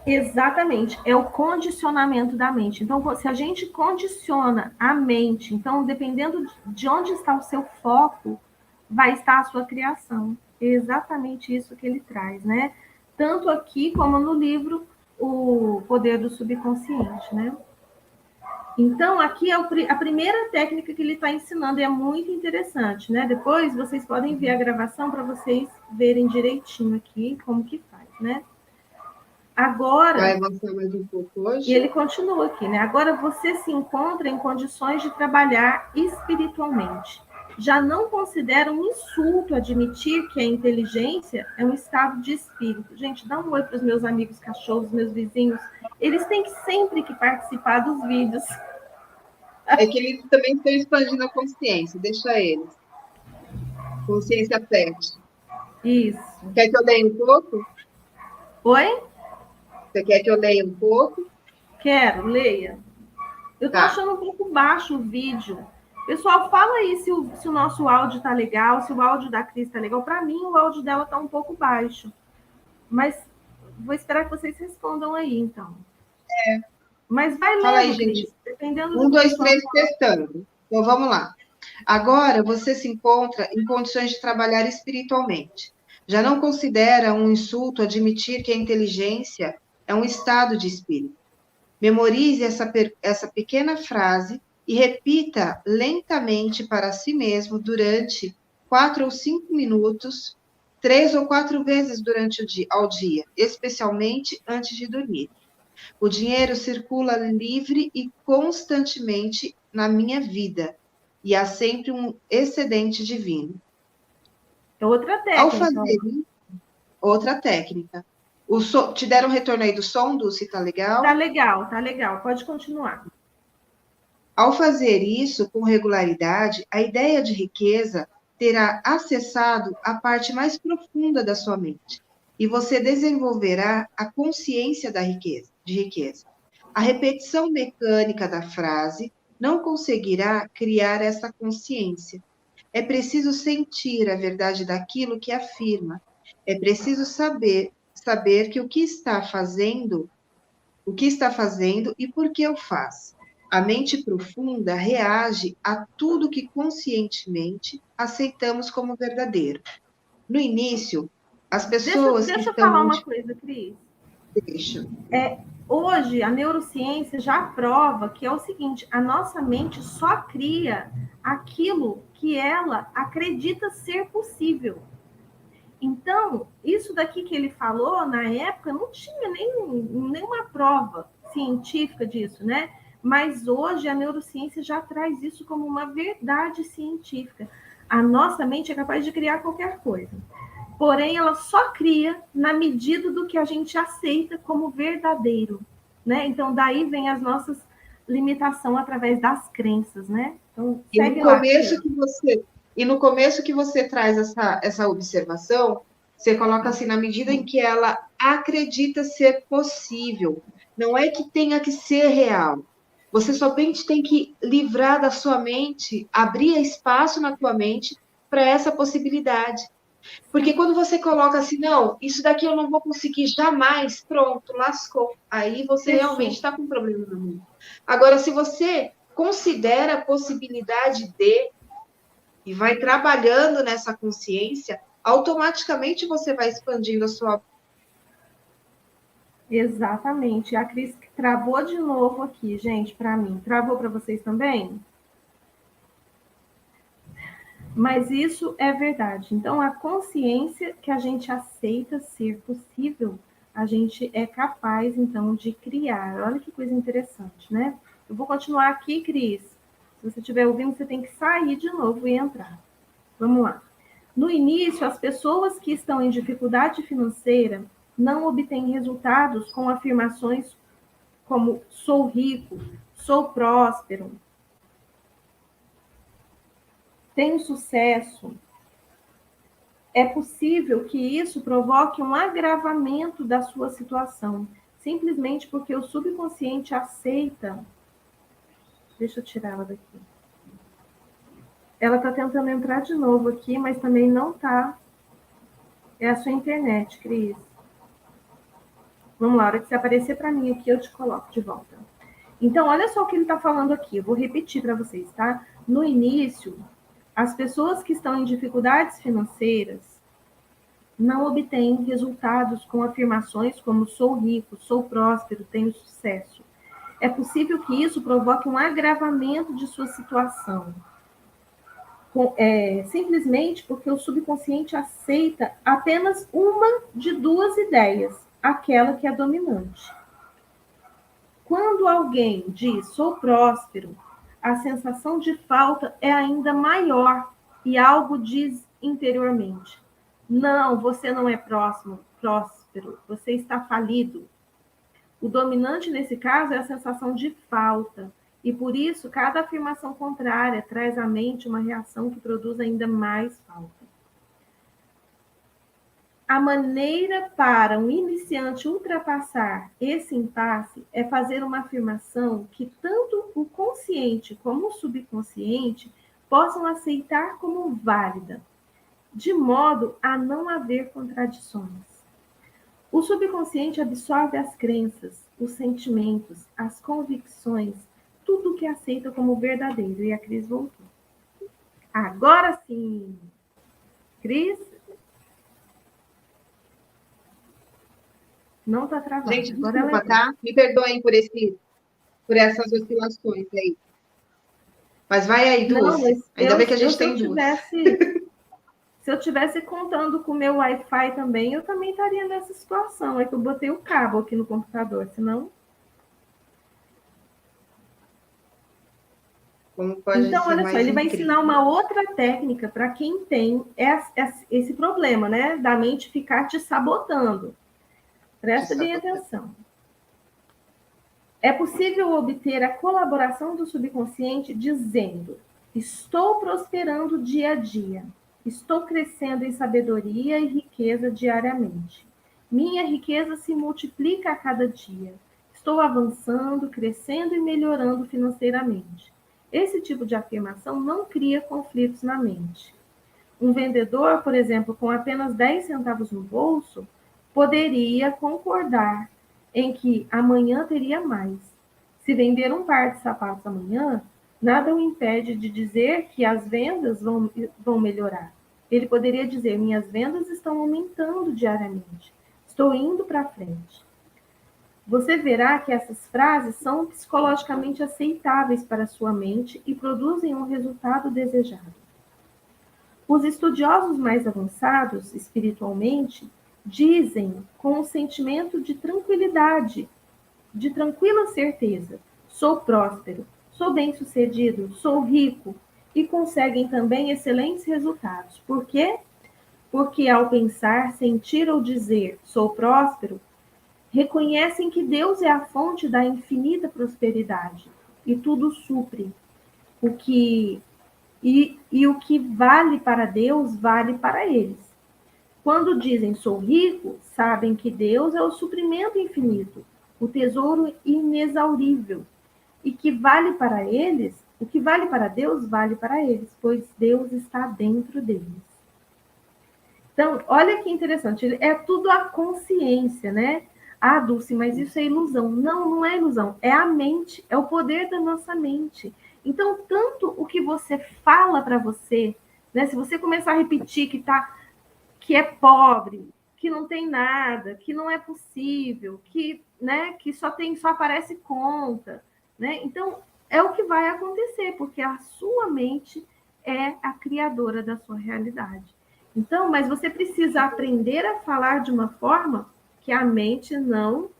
Exatamente, é o condicionamento da mente. Então, se a gente condiciona a mente, então, dependendo de onde está o seu foco, vai estar a sua criação. É exatamente isso que ele traz, né? Tanto aqui como no livro O Poder do Subconsciente, né? Então, aqui é a primeira técnica que ele está ensinando e é muito interessante, né? Depois vocês podem ver a gravação para vocês verem direitinho aqui como que faz, né? Agora, vai avançar mais um pouco hoje. E ele continua aqui, né? Agora você se encontra em condições de trabalhar espiritualmente. Já não considera um insulto admitir que a inteligência é um estado de espírito. Gente, dá um oi para os meus amigos cachorros, meus vizinhos. Eles têm que sempre que participar dos vídeos. É que eles também estão expandindo a consciência, deixa eles. Consciência pet. Isso. Quer que eu leia um pouco? Oi? Você quer que eu leia um pouco? Quero, leia. Eu tô achando um pouco baixo o vídeo. Pessoal, fala aí se o nosso áudio tá legal, se o áudio da Cris tá legal. Para mim, o áudio dela tá um pouco baixo. Mas vou esperar que vocês respondam aí, então. Mas vai lendo, fala aí, Cris, gente. dependendo 1, 2, 3, testando. Então, vamos lá. Agora, você se encontra em condições de trabalhar espiritualmente. Já não considera um insulto admitir que a inteligência é um estado de espírito. Memorize essa pequena frase e repita lentamente para si mesmo durante 4 ou 5 minutos, 3 ou 4 vezes durante ao dia, especialmente antes de dormir. O dinheiro circula livre e constantemente na minha vida, e há sempre um excedente divino. É outra técnica. Ao fazer isso, outra técnica. Te deram um retorno aí do som, Dulce? Tá legal? Tá legal. Pode continuar. Ao fazer isso com regularidade, a ideia de riqueza terá acessado a parte mais profunda da sua mente e você desenvolverá a consciência de riqueza. A repetição mecânica da frase não conseguirá criar essa consciência. É preciso sentir a verdade daquilo que afirma. É preciso saber que o que está fazendo e por que o faz. A mente profunda reage a tudo que conscientemente aceitamos como verdadeiro. No início, as pessoas Deixa que eu falar estão... uma coisa, Cris. Deixa. Hoje, a neurociência já prova que é o seguinte, a nossa mente só cria aquilo que ela acredita ser possível. Então, isso daqui que ele falou, na época, não tinha nenhuma prova científica disso, né? Mas hoje a neurociência já traz isso como uma verdade científica. A nossa mente é capaz de criar qualquer coisa. Porém, ela só cria na medida do que a gente aceita como verdadeiro, né? Então, daí vem as nossas limitações através das crenças, né? Então, E no segue lá. começo que você traz essa observação, você coloca assim, na medida em que ela acredita ser possível. Não é que tenha que ser real. Você somente tem que livrar da sua mente, abrir espaço na tua mente para essa possibilidade. Porque quando você coloca assim, não, isso daqui eu não vou conseguir jamais, pronto, lascou. Aí você realmente está com um problema no mundo. Agora, se você considera a possibilidade de e vai trabalhando nessa consciência, automaticamente você vai expandindo a sua. Exatamente. A Cris travou de novo aqui, gente, para mim. Travou para vocês também? Mas isso é verdade. Então, a consciência que a gente aceita ser possível, a gente é capaz, então, de criar. Olha que coisa interessante, né? Eu vou continuar aqui, Cris. Se você estiver ouvindo, você tem que sair de novo e entrar. Vamos lá. No início, as pessoas que estão em dificuldade financeira não obtêm resultados com afirmações como sou rico, sou próspero, tenho sucesso. É possível que isso provoque um agravamento da sua situação, simplesmente porque o subconsciente aceita. Deixa eu tirar ela daqui. Ela está tentando entrar de novo aqui, mas também não está. É a sua internet, Cris. Vamos lá, a hora que você aparecer para mim aqui, eu te coloco de volta. Então, olha só o que ele está falando aqui. Eu vou repetir para vocês, tá? No início, as pessoas que estão em dificuldades financeiras não obtêm resultados com afirmações como sou rico, sou próspero, tenho sucesso. É possível que isso provoque um agravamento de sua situação, simplesmente porque o subconsciente aceita apenas uma de duas ideias, aquela que é dominante. Quando alguém diz sou próspero, a sensação de falta é ainda maior e algo diz interiormente: não, você não é próspero, você está falido. O dominante nesse caso é a sensação de falta, e por isso cada afirmação contrária traz à mente uma reação que produz ainda mais falta. A maneira para um iniciante ultrapassar esse impasse é fazer uma afirmação que tanto o consciente como o subconsciente possam aceitar como válida, de modo a não haver contradições. O subconsciente absorve as crenças, os sentimentos, as convicções, tudo que aceita como verdadeiro. E a Cris voltou. Agora sim! Cris? Não está travada. Gente, Agora ela desculpa, tá? Me perdoem por essas oscilações aí. Mas vai aí, Não, Dulce. mas Ainda bem que a gente tem duas. Se eu tivesse contando com o meu Wi-Fi também, eu também estaria nessa situação. É que eu botei o cabo aqui no computador, senão. Como pode Então, ser olha só, mais ele vai incrível. ensinar uma outra técnica para quem tem esse problema, né? Da mente ficar te sabotando. Presta bem atenção. É possível obter a colaboração do subconsciente dizendo: estou prosperando dia a dia. Estou crescendo em sabedoria e riqueza diariamente. Minha riqueza se multiplica a cada dia. Estou avançando, crescendo e melhorando financeiramente. Esse tipo de afirmação não cria conflitos na mente. Um vendedor, por exemplo, com apenas 10 centavos no bolso, poderia concordar em que amanhã teria mais. Se vender um par de sapatos amanhã, nada o impede de dizer que as vendas vão melhorar. Ele poderia dizer: minhas vendas estão aumentando diariamente. Estou indo para frente. Você verá que essas frases são psicologicamente aceitáveis para a sua mente e produzem um resultado desejado. Os estudiosos mais avançados espiritualmente dizem com um sentimento de tranquilidade de tranquila certeza: sou próspero, sou bem-sucedido, sou rico, e conseguem também excelentes resultados. Por quê? Porque ao pensar, sentir ou dizer sou próspero, reconhecem que Deus é a fonte da infinita prosperidade e tudo supre. O que e o que vale para Deus vale para eles. Quando dizem sou rico, sabem que Deus é o suprimento infinito, o tesouro inexaurível, e que vale para eles, o que vale para Deus vale para eles, pois Deus está dentro deles. Então, olha que interessante, é tudo a consciência, né? Ah, Dulce, mas isso é ilusão. Não, não é ilusão, é a mente, é o poder da nossa mente. Então, tanto o que você fala para você, né? Se você começar a repetir que é pobre, que não tem nada, que não é possível, que, né, que só aparece conta, né? Então, é o que vai acontecer, porque a sua mente é a criadora da sua realidade. Então, mas você precisa aprender a falar de uma forma que a mente não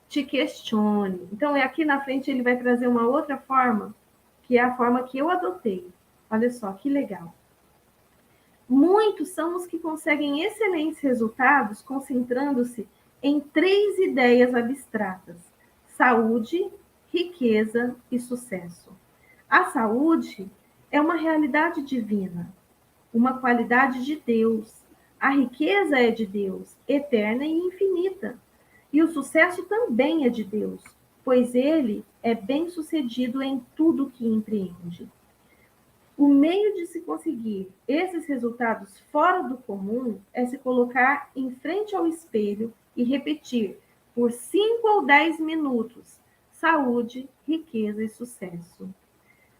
te questione. Então, aqui na frente ele vai trazer uma outra forma, que é a forma que eu adotei. Olha só que legal. Muitos são os que conseguem excelentes resultados concentrando-se em 3 ideias abstratas: saúde, riqueza e sucesso. A saúde é uma realidade divina, uma qualidade de Deus. A riqueza é de Deus, eterna e infinita. E o sucesso também é de Deus, pois ele é bem-sucedido em tudo que empreende. O meio de se conseguir esses resultados fora do comum é se colocar em frente ao espelho e repetir por 5 ou 10 minutos: saúde, riqueza e sucesso.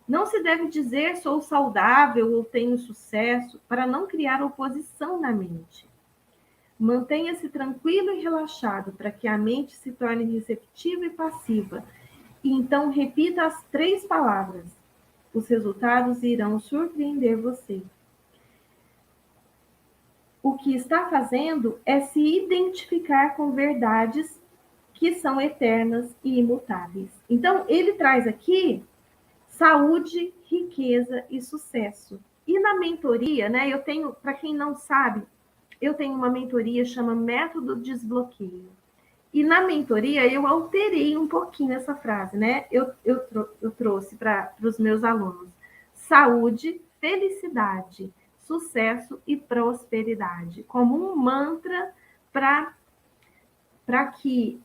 Não se deve dizer sou saudável ou tenho sucesso para não criar oposição na mente. Mantenha-se tranquilo e relaxado para que a mente se torne receptiva e passiva. E então repita as 3 palavras. Os resultados irão surpreender você. O que está fazendo é se identificar com verdades que são eternas e imutáveis. Então, ele traz aqui saúde, riqueza e sucesso. E na mentoria, né, eu tenho, para quem não sabe, eu tenho uma mentoria chama Método Desbloqueio. E na mentoria eu alterei um pouquinho essa frase, né? Eu trouxe para os meus alunos: saúde, felicidade, sucesso e prosperidade, como um mantra para que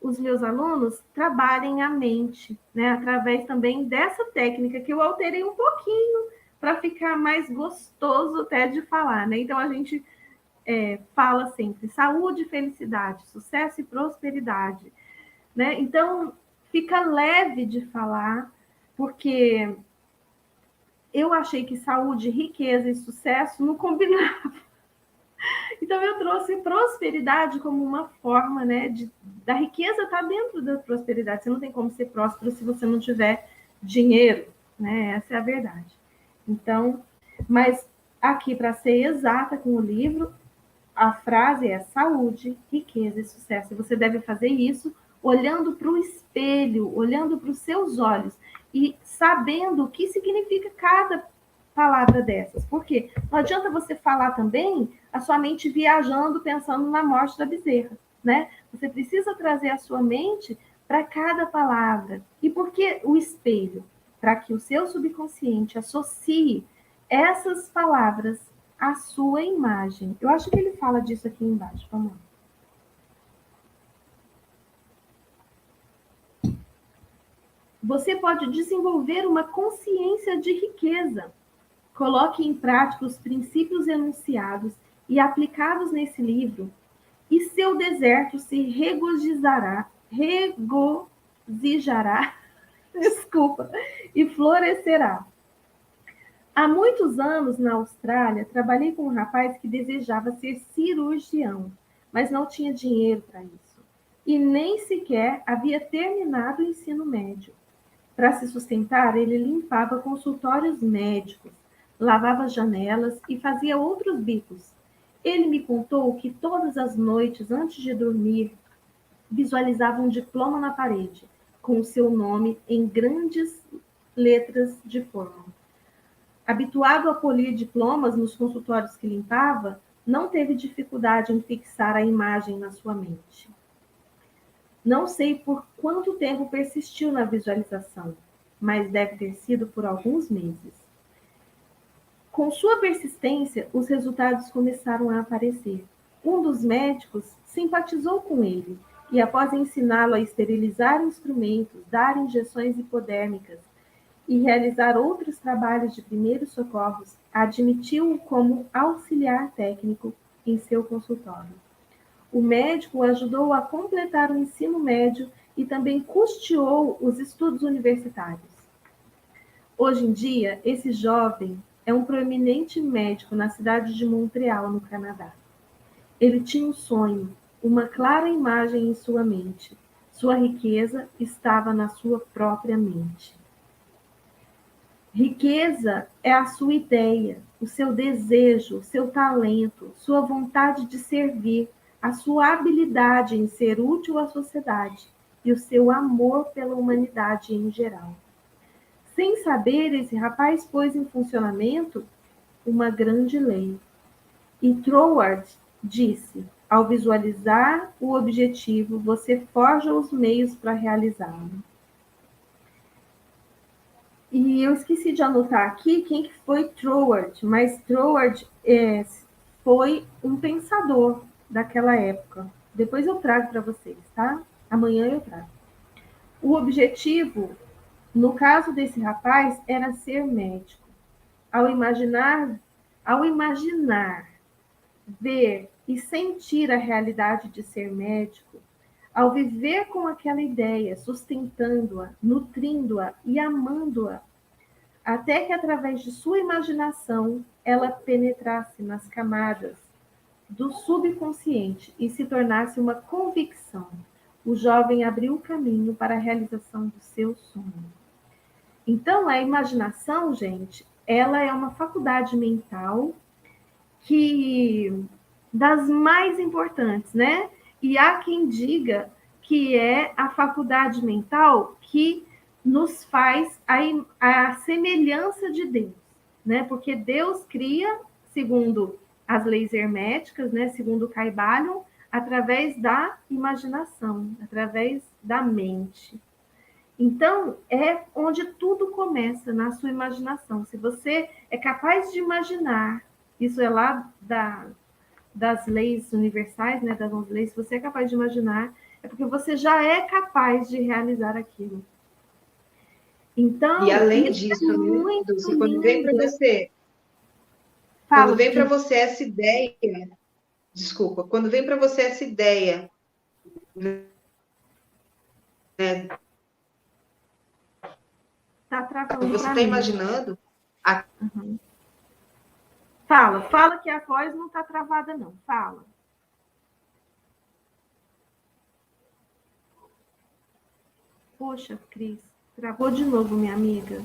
os meus alunos trabalhem a mente, né? Através também dessa técnica que eu alterei um pouquinho para ficar mais gostoso até de falar, né? Então a gente fala sempre saúde, felicidade, sucesso e prosperidade, né? Então fica leve de falar, porque eu achei que saúde, riqueza e sucesso não combinavam. Então eu trouxe prosperidade como uma forma, né, da riqueza estar dentro da prosperidade. Você não tem como ser próspero se você não tiver dinheiro, né? Essa é a verdade. Então, mas aqui para ser exata com o livro, a frase é saúde, riqueza e sucesso. E você deve fazer isso olhando para o espelho, olhando para os seus olhos e sabendo o que significa cada palavra dessas. Por quê? Não adianta você falar também a sua mente viajando, pensando na morte da bezerra, né? Você precisa trazer a sua mente para cada palavra. E por que o espelho? Para que o seu subconsciente associe essas palavras à sua imagem. Eu acho que ele fala disso aqui embaixo. Vamos lá. Você pode desenvolver uma consciência de riqueza. Coloque em prática os princípios enunciados e aplicados nesse livro, e seu deserto se regozijará, desculpa, e florescerá. Há muitos anos, na Austrália, trabalhei com um rapaz que desejava ser cirurgião, mas não tinha dinheiro para isso. E nem sequer havia terminado o ensino médio. Para se sustentar, ele limpava consultórios médicos, lavava janelas e fazia outros bicos. Ele me contou que todas as noites, antes de dormir, visualizava um diploma na parede, com o seu nome em grandes letras de forma. Habituado a polir diplomas nos consultórios que limpava, não teve dificuldade em fixar a imagem na sua mente. Não sei por quanto tempo persistiu na visualização, mas deve ter sido por alguns meses. Com sua persistência, os resultados começaram a aparecer. Um dos médicos simpatizou com ele e, após ensiná-lo a esterilizar instrumentos, dar injeções hipodérmicas e realizar outros trabalhos de primeiros socorros, admitiu-o como auxiliar técnico em seu consultório. O médico o ajudou a completar o ensino médio e também custeou os estudos universitários. Hoje em dia, esse jovem é um proeminente médico na cidade de Montreal, no Canadá. Ele tinha um sonho, uma clara imagem em sua mente. Sua riqueza estava na sua própria mente. Riqueza é a sua ideia, o seu desejo, o seu talento, sua vontade de servir, a sua habilidade em ser útil à sociedade e o seu amor pela humanidade em geral. Sem saber, esse rapaz pôs em funcionamento uma grande lei. E Troward disse: ao visualizar o objetivo, você forja os meios para realizá-lo. E eu esqueci de anotar aqui quem que foi Troward, mas Troward foi um pensador daquela época. Depois eu trago para vocês, tá? Amanhã eu trago. O objetivo, no caso desse rapaz, era ser médico. Ao imaginar, ver e sentir a realidade de ser médico, ao viver com aquela ideia, sustentando-a, nutrindo-a e amando-a, até que através de sua imaginação ela penetrasse nas camadas do subconsciente e se tornasse uma convicção, o jovem abriu o caminho para a realização do seu sonho. Então, a imaginação, gente, ela é uma faculdade mental que das mais importantes, né? E há quem diga que é a faculdade mental que nos faz a semelhança de Deus, né? Porque Deus cria, segundo as leis herméticas, né? Segundo Caibalion, através da imaginação, através da mente. Então, é onde tudo começa, na sua imaginação. Se você é capaz de imaginar, isso é lá das leis universais, né, das 11 leis, se você é capaz de imaginar, é porque você já é capaz de realizar aquilo. Então, e além isso disso, é muito Dulce, quando vem para lindo. você, Fala, quando vem para você essa ideia, desculpa, quando vem para você essa ideia, né, tá travando você para está mim. imaginando Uhum. Fala que a voz não está travada, não. Fala. Poxa, Cris, travou de novo, minha amiga.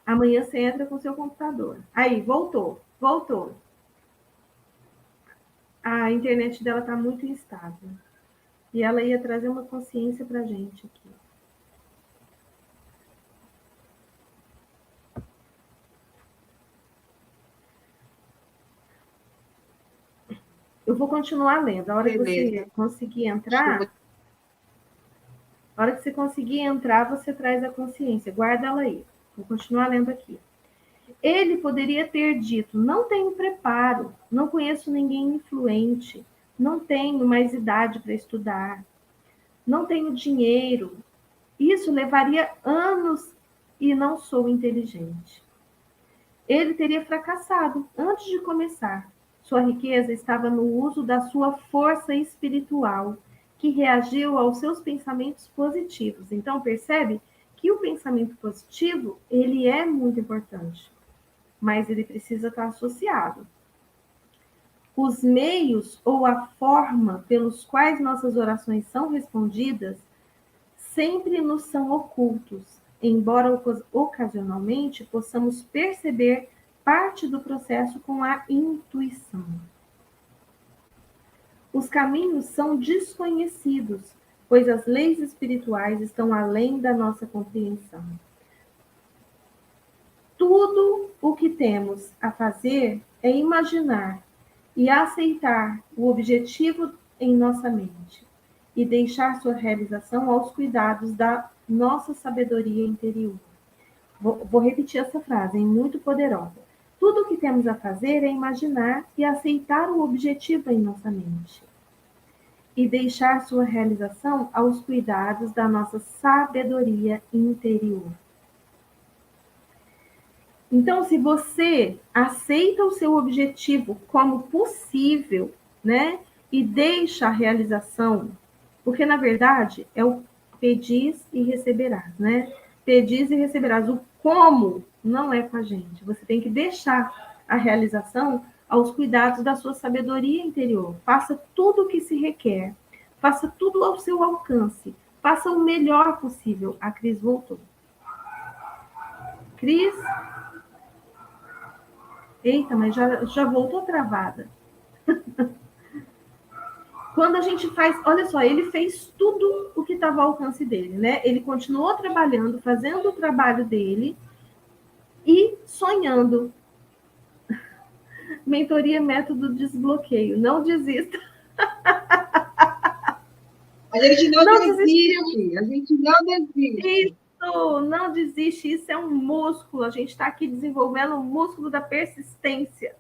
Amanhã você entra com seu computador. Aí, voltou. A internet dela está muito instável. E ela ia trazer uma consciência para a gente aqui. Eu vou continuar lendo. A hora que você conseguir entrar, você traz a consciência. Guarda ela aí. Vou continuar lendo aqui. Ele poderia ter dito: não tenho preparo, não conheço ninguém influente, não tenho mais idade para estudar, não tenho dinheiro. Isso levaria anos e não sou inteligente. Ele teria fracassado antes de começar. Sua riqueza estava no uso da sua força espiritual, que reagiu aos seus pensamentos positivos. Então, percebe que o pensamento positivo, ele é muito importante, mas ele precisa estar associado. Os meios ou a forma pelos quais nossas orações são respondidas sempre nos são ocultos, embora ocasionalmente possamos perceber parte do processo com a intuição. Os caminhos são desconhecidos, pois as leis espirituais estão além da nossa compreensão. Tudo o que temos a fazer é imaginar e aceitar o objetivo em nossa mente e deixar sua realização aos cuidados da nossa sabedoria interior. Vou repetir essa frase, é muito poderosa. Tudo o que temos a fazer é imaginar e aceitar o objetivo em nossa mente e deixar sua realização aos cuidados da nossa sabedoria interior. Então, se você aceita o seu objetivo como possível, né, e deixa a realização, porque na verdade é o pedis e receberás, né? Pedis e receberás. O como não é com a gente. Você tem que deixar a realização aos cuidados da sua sabedoria interior. Faça tudo o que se requer. Faça tudo ao seu alcance. Faça o melhor possível. A Cris voltou. Cris? Eita, mas já voltou travada. Quando a gente faz, olha só, ele fez tudo o que estava ao alcance dele, né? Ele continuou trabalhando, fazendo o trabalho dele e sonhando. Mentoria, método desbloqueio. Não desista. A gente não desiste, a gente não desiste. Isso, não desiste. Isso é um músculo. A gente está aqui desenvolvendo o músculo da persistência.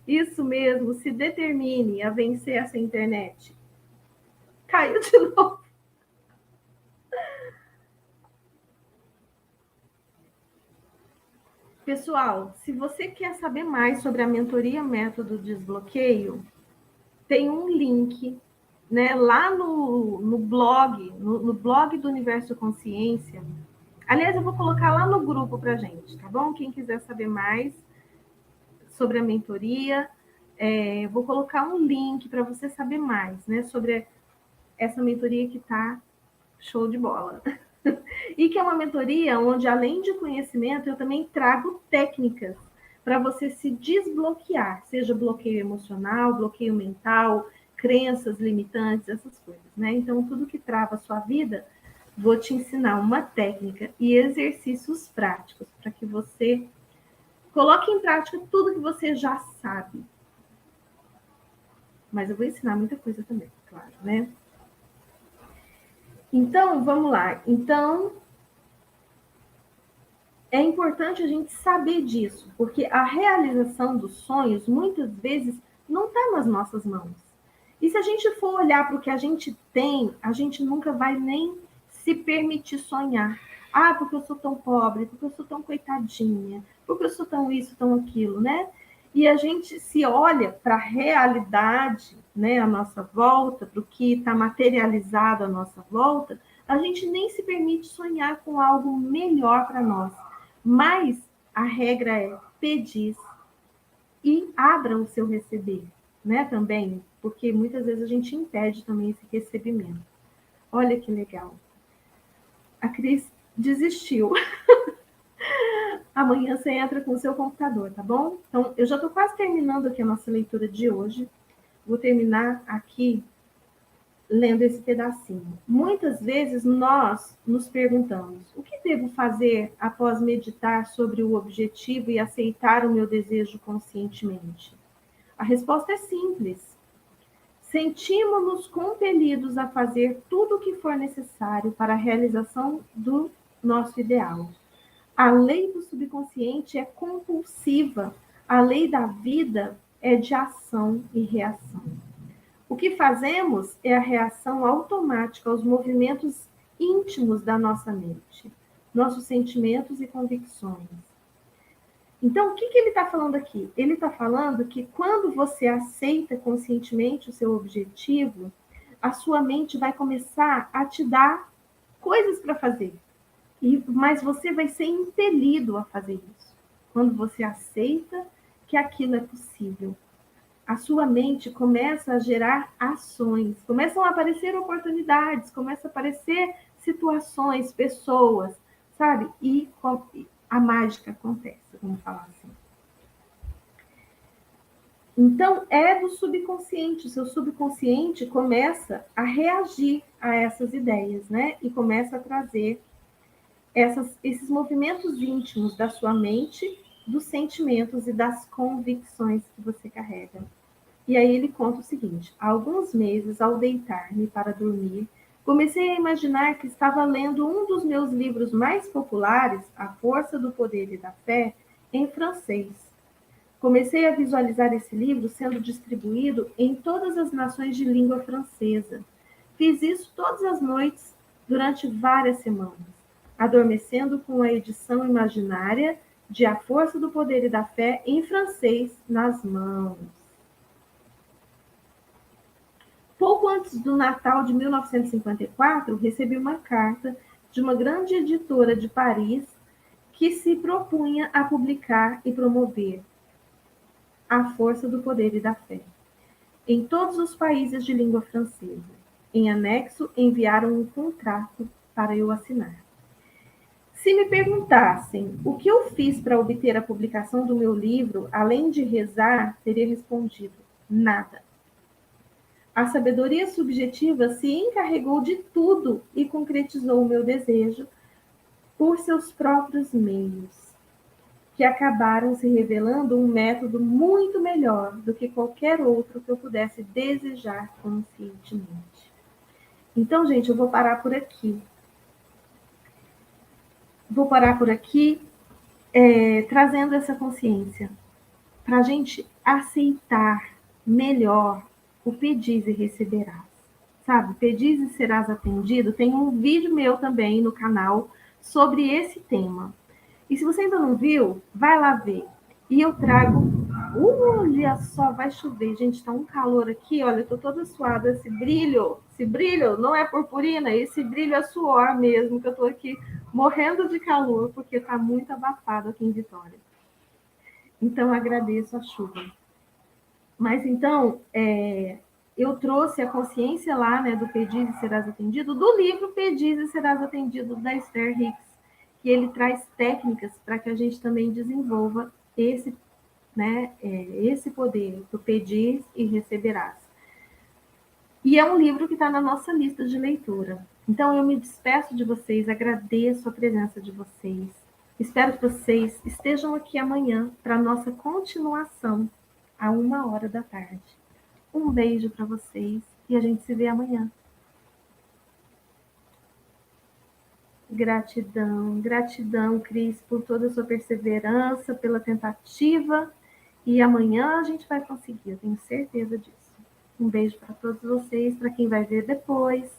Isso mesmo, se determine a vencer essa internet. Caiu de novo. Pessoal, se você quer saber mais sobre a mentoria método desbloqueio, tem um link, né, lá no blog, no blog do Universo Consciência. Aliás, eu vou colocar lá no grupo pra gente, tá bom? Quem quiser saber mais sobre a mentoria, vou colocar um link para você saber mais, né, sobre essa mentoria que tá show de bola. E que é uma mentoria onde, além de conhecimento, eu também trago técnicas para você se desbloquear, seja bloqueio emocional, bloqueio mental, crenças limitantes, essas coisas, né? Então, tudo que trava a sua vida, vou te ensinar uma técnica e exercícios práticos para que você coloque em prática tudo que você já sabe. Mas eu vou ensinar muita coisa também, claro, né? Então, vamos lá. Então, é importante a gente saber disso, porque a realização dos sonhos, muitas vezes, não está nas nossas mãos. E se a gente for olhar para o que a gente tem, a gente nunca vai nem se permitir sonhar. Ah, porque eu sou tão pobre, porque eu sou tão coitadinha, porque eu sou tão isso, tão aquilo, né? E a gente se olha para a realidade, né, à nossa volta, para o que está materializado à nossa volta, a gente nem se permite sonhar com algo melhor para nós. Mas a regra é pedir e abra o seu receber, né? Também, porque muitas vezes a gente impede também esse recebimento. Olha que legal. A Cris desistiu. Amanhã você entra com o seu computador, tá bom? Então, eu já estou quase terminando aqui a nossa leitura de hoje. Vou terminar aqui lendo esse pedacinho. Muitas vezes nós nos perguntamos: o que devo fazer após meditar sobre o objetivo e aceitar o meu desejo conscientemente? A resposta é simples. Sentimos-nos compelidos a fazer tudo o que for necessário para a realização do nosso ideal. A lei do subconsciente é compulsiva. A lei da vida é de ação e reação. O que fazemos é a reação automática aos movimentos íntimos da nossa mente, nossos sentimentos e convicções. Então, o que ele está falando aqui? Ele está falando que quando você aceita conscientemente o seu objetivo, a sua mente vai começar a te dar coisas para fazer. Mas você vai ser impelido a fazer isso. Quando você aceita que aquilo é possível. A sua mente começa a gerar ações, começam a aparecer oportunidades, começam a aparecer situações, pessoas, sabe? E a mágica acontece, vamos falar assim. Então, é do subconsciente. O seu subconsciente começa a reagir a essas ideias, né? E começa a trazer esses movimentos íntimos da sua mente, dos sentimentos e das convicções que você carrega. E aí ele conta o seguinte: há alguns meses, ao deitar-me para dormir, comecei a imaginar que estava lendo um dos meus livros mais populares, A Força do Poder e da Fé, em francês. Comecei a visualizar esse livro sendo distribuído em todas as nações de língua francesa. Fiz isso todas as noites durante várias semanas, adormecendo com a edição imaginária de A Força do Poder e da Fé em francês nas mãos. Pouco antes do Natal de 1954, recebi uma carta de uma grande editora de Paris que se propunha a publicar e promover A Força do Poder e da Fé em todos os países de língua francesa. Em anexo, enviaram um contrato para eu assinar. Se me perguntassem o que eu fiz para obter a publicação do meu livro, além de rezar, teria respondido: nada. A sabedoria subjetiva se encarregou de tudo e concretizou o meu desejo por seus próprios meios, que acabaram se revelando um método muito melhor do que qualquer outro que eu pudesse desejar conscientemente. Então, gente, eu vou parar por aqui. Vou parar por aqui, trazendo essa consciência para a gente aceitar melhor o pedis e receberás. Sabe, pedis e serás atendido. Tem um vídeo meu também no canal sobre esse tema. E se você ainda não viu, vai lá ver. E eu trago. Olha só, vai chover, gente. Tá um calor aqui. Olha, eu tô toda suada. Esse brilho não é purpurina, esse brilho é suor mesmo, que eu tô aqui morrendo de calor, porque tá muito abafado aqui em Vitória. Então, agradeço a chuva. Mas então, eu trouxe a consciência lá, né, do Pedis e Serás Atendido, do livro Pedis e Serás Atendido, da Esther Hicks, que ele traz técnicas para que a gente também desenvolva esse, né, esse poder do Pedis e Receberás. E é um livro que está na nossa lista de leitura. Então, eu me despeço de vocês, agradeço a presença de vocês. Espero que vocês estejam aqui amanhã para a nossa continuação, à 1h da tarde. Um beijo para vocês e a gente se vê amanhã. Gratidão, gratidão, Cris, por toda a sua perseverança, pela tentativa. E amanhã a gente vai conseguir, eu tenho certeza disso. Um beijo para todos vocês, para quem vai ver depois.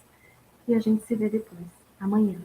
E a gente se vê depois, amanhã.